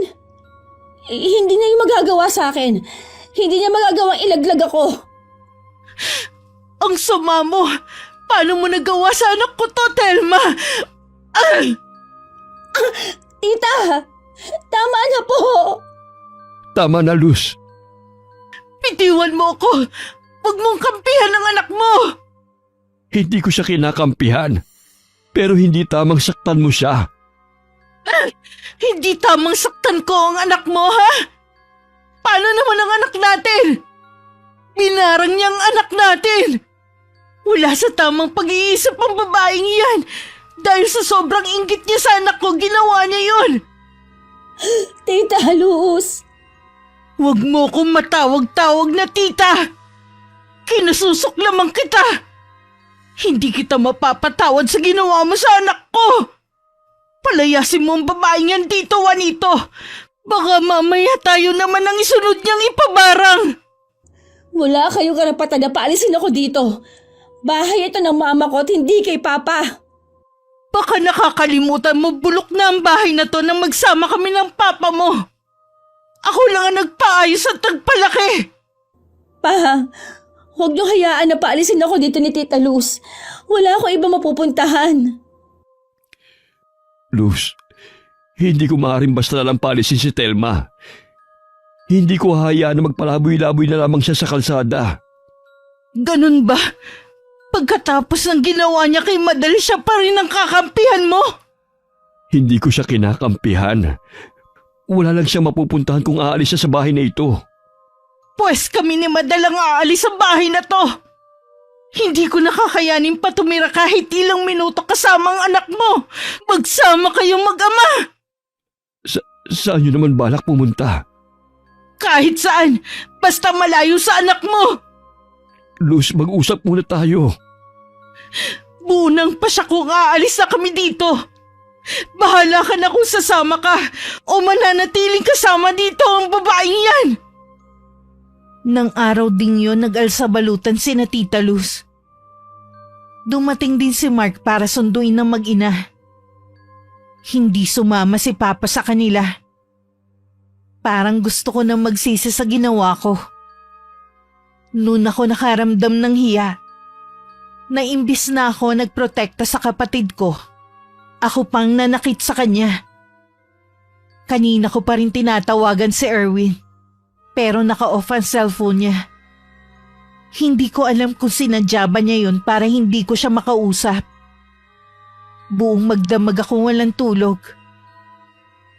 B: Hindi niya yung magagawa sa akin. Hindi niya magagawang ilaglag ako.
C: Ang sama mo! Paano mo nagawa sa anak ko to, Telma?
B: Tita! Tama na po!
E: Tama na, Luz.
C: Bitiwan mo ako! Huwag mong kampihan ang anak mo!
E: Hindi ko siya kinakampihan. Pero hindi tamang saktan mo siya.
C: Hindi tamang saktan ko ang anak mo, ha? Paano naman ang anak natin? Binarang niya ang anak natin! Wala sa tamang pag-iisip ang babaeng yan. Dahil sa sobrang inggit niya sa anak ko, ginawa niya yun.
B: Tita Luz!
C: Huwag mo kong matawag-tawag na tita. Kinasusok lamang kita. Hindi kita mapapatawad sa ginawa mo sa anak ko. Palayasin mo ang babaeng yan dito, Juanito. Baka mamaya tayo naman ang isunod niyang ipabarang.
B: Wala kayong karapatan na paalisin ako dito. Bahay ito ng mama ko at hindi kay Papa.
C: Baka nakakalimutan mo, bulok na ang bahay na to nang magsama kami ng papa mo. Ako lang ang nagpaayos at nagpalaki.
B: Pa, huwag niyo hayaan na paalisin ako dito ni Tita Luz. Wala akong iba mapupuntahan.
E: Luz, Hindi ko maaaring basta nalang palisin si Telma. Hindi ko hahayaan na magpalaboy-laboy na lamang siya sa kalsada.
C: Ganun ba? Pagkatapos ng ginawa niya kay Madel, siya pa rin ang kakampihan mo?
E: Hindi ko siya kinakampihan. Wala lang siya mapupuntahan kung aalis siya sa bahay na ito.
C: Pwes kami ni Madel ang aalis sa bahay na to. Hindi ko nakakayanin pa tumira kahit ilang minuto kasama ang anak mo. Magsama kayong mag-ama.
E: Saan niyo naman balak pumunta?
C: Kahit saan, basta malayo sa anak mo.
E: Luz, mag-usap muna tayo.
C: Bunang pa siya kung aalis na kami dito. Bahala ka na kung sasama ka o mananatiling kasama dito ang babaeng yan. Nang araw ding yun, nag-alsabalutan sina Tita Luz. Dumating din si Mark para sunduin ng mag-ina. Hindi sumama si Papa sa kanila. Parang gusto ko nang magsisi sa ginawa ko. Noon ako nakaramdam ng hiya, na imbis na ako nagprotekta sa kapatid ko, ako pang nanakit sa kanya. Kanina ko pa rin tinatawagan si Erwin, pero naka-off ang cellphone niya. Hindi ko alam kung sinadya ba niya yun para hindi ko siya makausap. Buong magdamag ako walang tulog.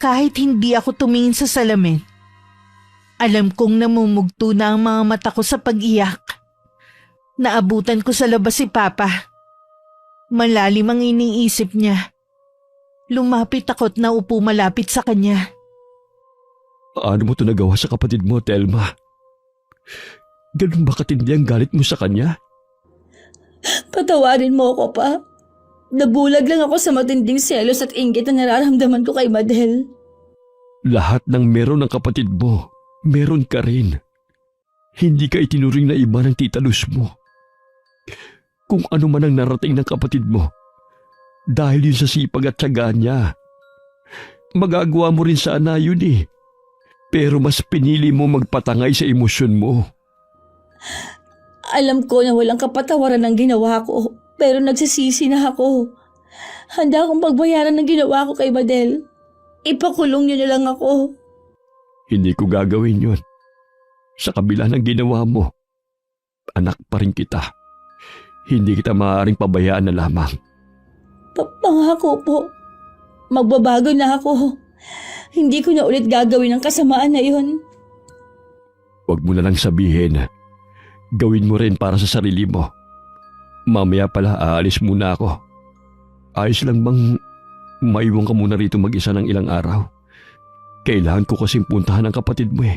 C: Kahit hindi ako tumingin sa salamin, alam kong namumugto na ang mga mata ko sa pag-iyak. Naabutan ko sa labas si Papa. Malalim ang iniisip niya. Lumapit ako't naupo malapit sa kanya.
E: Paano mo ito nagawa sa kapatid mo, Telma? Ganun ba katindi ang galit mo sa kanya?
B: Patawarin mo ako, Pa. Nabulag lang ako sa matinding selos at inggit na nararamdaman ko kay Madel.
E: Lahat ng meron ng kapatid mo, meron ka rin. Hindi ka itinuring na iba ng Tita Luz mo. Kung ano man ang narating ng kapatid mo, dahil yun sa sipag at tiyaga niya. Magagawa mo rin sana yun eh. Pero mas pinili mo magpatangay sa emosyon mo.
B: Alam ko na walang kapatawaran ng ginawa ko, pero nagsisisi na ako. Handa akong pagbayaran ng ginawa ko kay Madel. Ipakulong niyo na lang ako.
E: Hindi ko gagawin yun. Sa kabila ng ginawa mo, anak pa rin kita. Hindi kita maaaring pabayaan na lamang.
B: Pangako po. Magbabago na ako. Hindi ko na ulit gagawin ang kasamaan na yun.
E: Huwag mo na lang sabihin. Gawin mo rin para sa sarili mo. Mamaya pala aalis muna ako. Ayos lang bang maiwan ka muna rito mag-isa ng ilang araw? Kailangan ko kasing puntahan ang kapatid mo eh.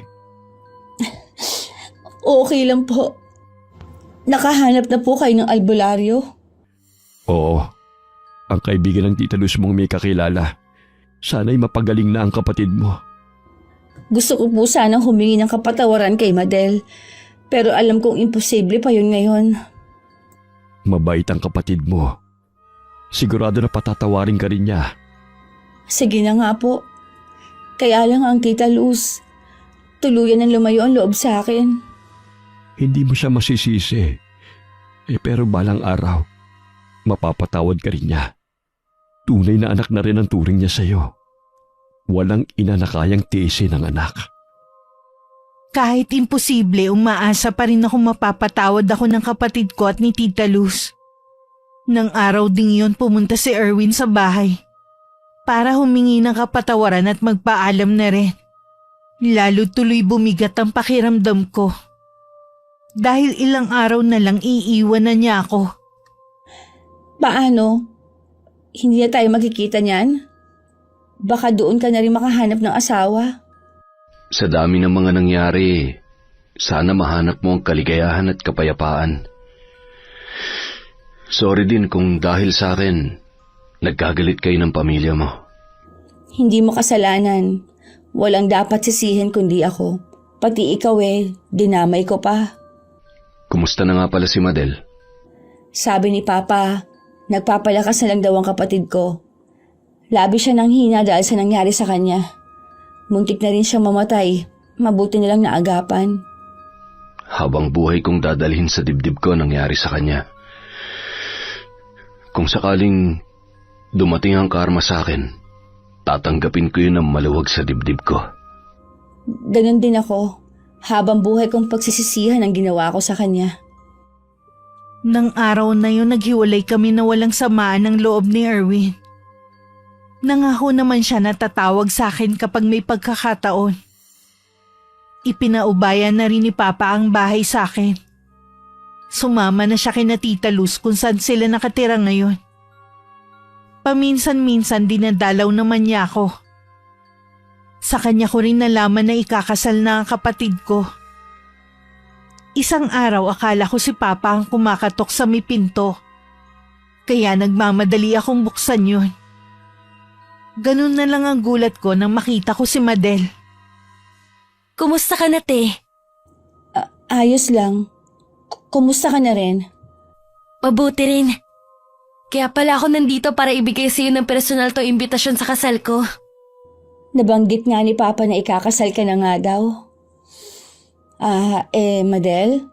B: Okay lang po. Nakahanap na po kayo ng albularyo?
E: Oo. Ang kaibigan ng Tita Luz mong may kakilala. Sana'y mapagaling na ang kapatid mo.
B: Gusto ko po sanang humingi ng kapatawaran kay Madel. Pero alam kong imposible pa yun ngayon.
E: Mabait ang kapatid mo. Sigurado na patatawarin ka rin niya.
B: Sige na nga po. Kaya lang ang Tita Luz, tuluyan ng lumayo ang loob sa akin.
E: Hindi mo siya masisisi. Pero balang araw, mapapatawad ka rin niya. Tunay na anak na rin ang turing niya sa'yo. Walang ina na kayang tiisin ang anak.
C: Kahit imposible, umaasa pa rin ako mapapatawad ako ng kapatid ko at ni Tita Luz. Nang araw ding yon, pumunta si Erwin sa bahay para humingi ng kapatawaran at magpaalam na rin. Lalo tuloy bumigat ang pakiramdam ko. Dahil ilang araw na lang iiwan na niya ako.
B: Paano? Hindi na tayo magkikita niyan? Baka doon ka na rin makahanap ng asawa.
A: Sa dami ng mga nangyari, sana mahanap mo ang kaligayahan at kapayapaan. Sorry din kung dahil sa akin, nagkagalit kayo ng pamilya mo.
B: Hindi mo kasalanan. Walang dapat sisihin kundi ako. Pati ikaw dinamay ko pa.
A: Kumusta na nga pala si Madel?
B: Sabi ni Papa, nagpapalakas na lang daw ang kapatid ko. Labi siya ng hina dahil sa nangyari sa kanya. Muntik na rin siyang mamatay. Mabuti nilang naagapan.
A: Habang buhay kong dadalhin sa dibdib ko nangyari sa kanya. Kung sakaling dumating ang karma sa akin, tatanggapin ko yun ng maluwag sa dibdib ko.
B: Ganon din ako. Habang buhay kong pagsisisihan ang ginawa ko sa kanya.
C: Nang araw na yun, naghiwalay kami na walang samaan ng loob ni Erwin. Nangako naman siya na tatawag sa akin kapag may pagkakataon. Ipinaubayan na rin ni Papa ang bahay sa akin. Sumama na siya kina Tita Luz kung saan sila nakatira ngayon. Paminsan-minsan dinadalaw naman niya ako. Sa kanya ko rin nalaman na ikakasal na ang kapatid ko. Isang araw akala ko si Papa ang kumakatok sa may pinto. Kaya nagmamadali akong buksan yun. Ganun na lang ang gulat ko nang makita ko si Madel.
D: Kumusta ka na, te?
B: Ayos lang. Kumusta ka na rin?
D: Mabuti rin. Kaya pala ako nandito para ibigay sa iyo ng personal to imbitasyon sa kasal ko.
B: Nabanggit nga ni Papa na ikakasal ka na nga daw. Madel,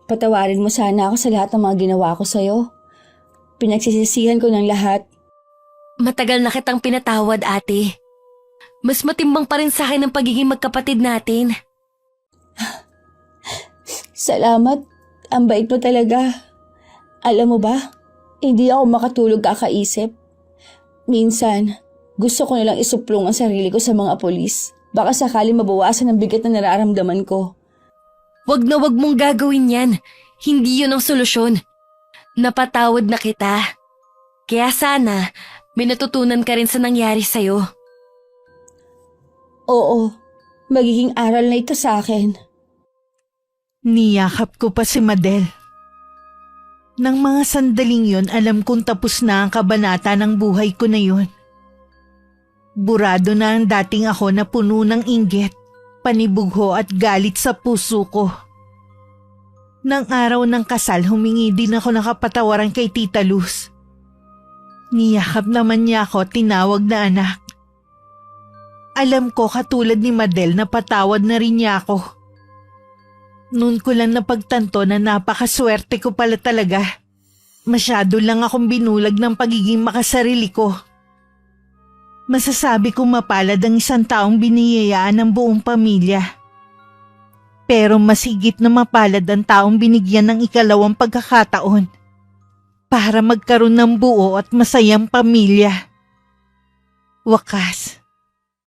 B: patawarin mo sana ako sa lahat ng mga ginawa ko sa'yo. Pinagsisisihan ko ng lahat.
D: Matagal na kitang pinatawad, ate. Mas matimbang pa rin sa akin ang pagiging magkapatid natin.
B: Salamat. Ang bait mo talaga. Alam mo ba, hindi ako makatulog kakaisip. Minsan, gusto ko nalang isuplong ang sarili ko sa mga pulis. Baka sakali mabawasan ang bigat na nararamdaman ko.
D: Wag na wag mong gagawin yan. Hindi yun ang solusyon. Napatawad na kita. Kaya sana, may natutunan ka rin sa nangyari sa'yo.
B: Oo, magiging aral na ito sa akin.
C: Niyakap ko pa si Madel. Nang mga sandaling yon, alam kong tapos na ang kabanata ng buhay ko na yon. Burado na ang dating ako na puno ng inggit, panibugho at galit sa puso ko. Nang araw ng kasal, humingi din ako ng kapatawaran kay Tita Luz. Niyakap naman niya ako, tinawag na anak. Alam ko katulad ni Madel na patawad na rin niya ako. Noon ko lang napagtanto na napakaswerte ko pala talaga. Masyado lang akong binulag ng pagiging makasarili ko. Masasabi kong mapalad ang isang taong biniyayaan ng buong pamilya. Pero mas higit na mapalad ang taong binigyan ng ikalawang pagkakataon para magkaroon ng buo at masayang pamilya. Wakas,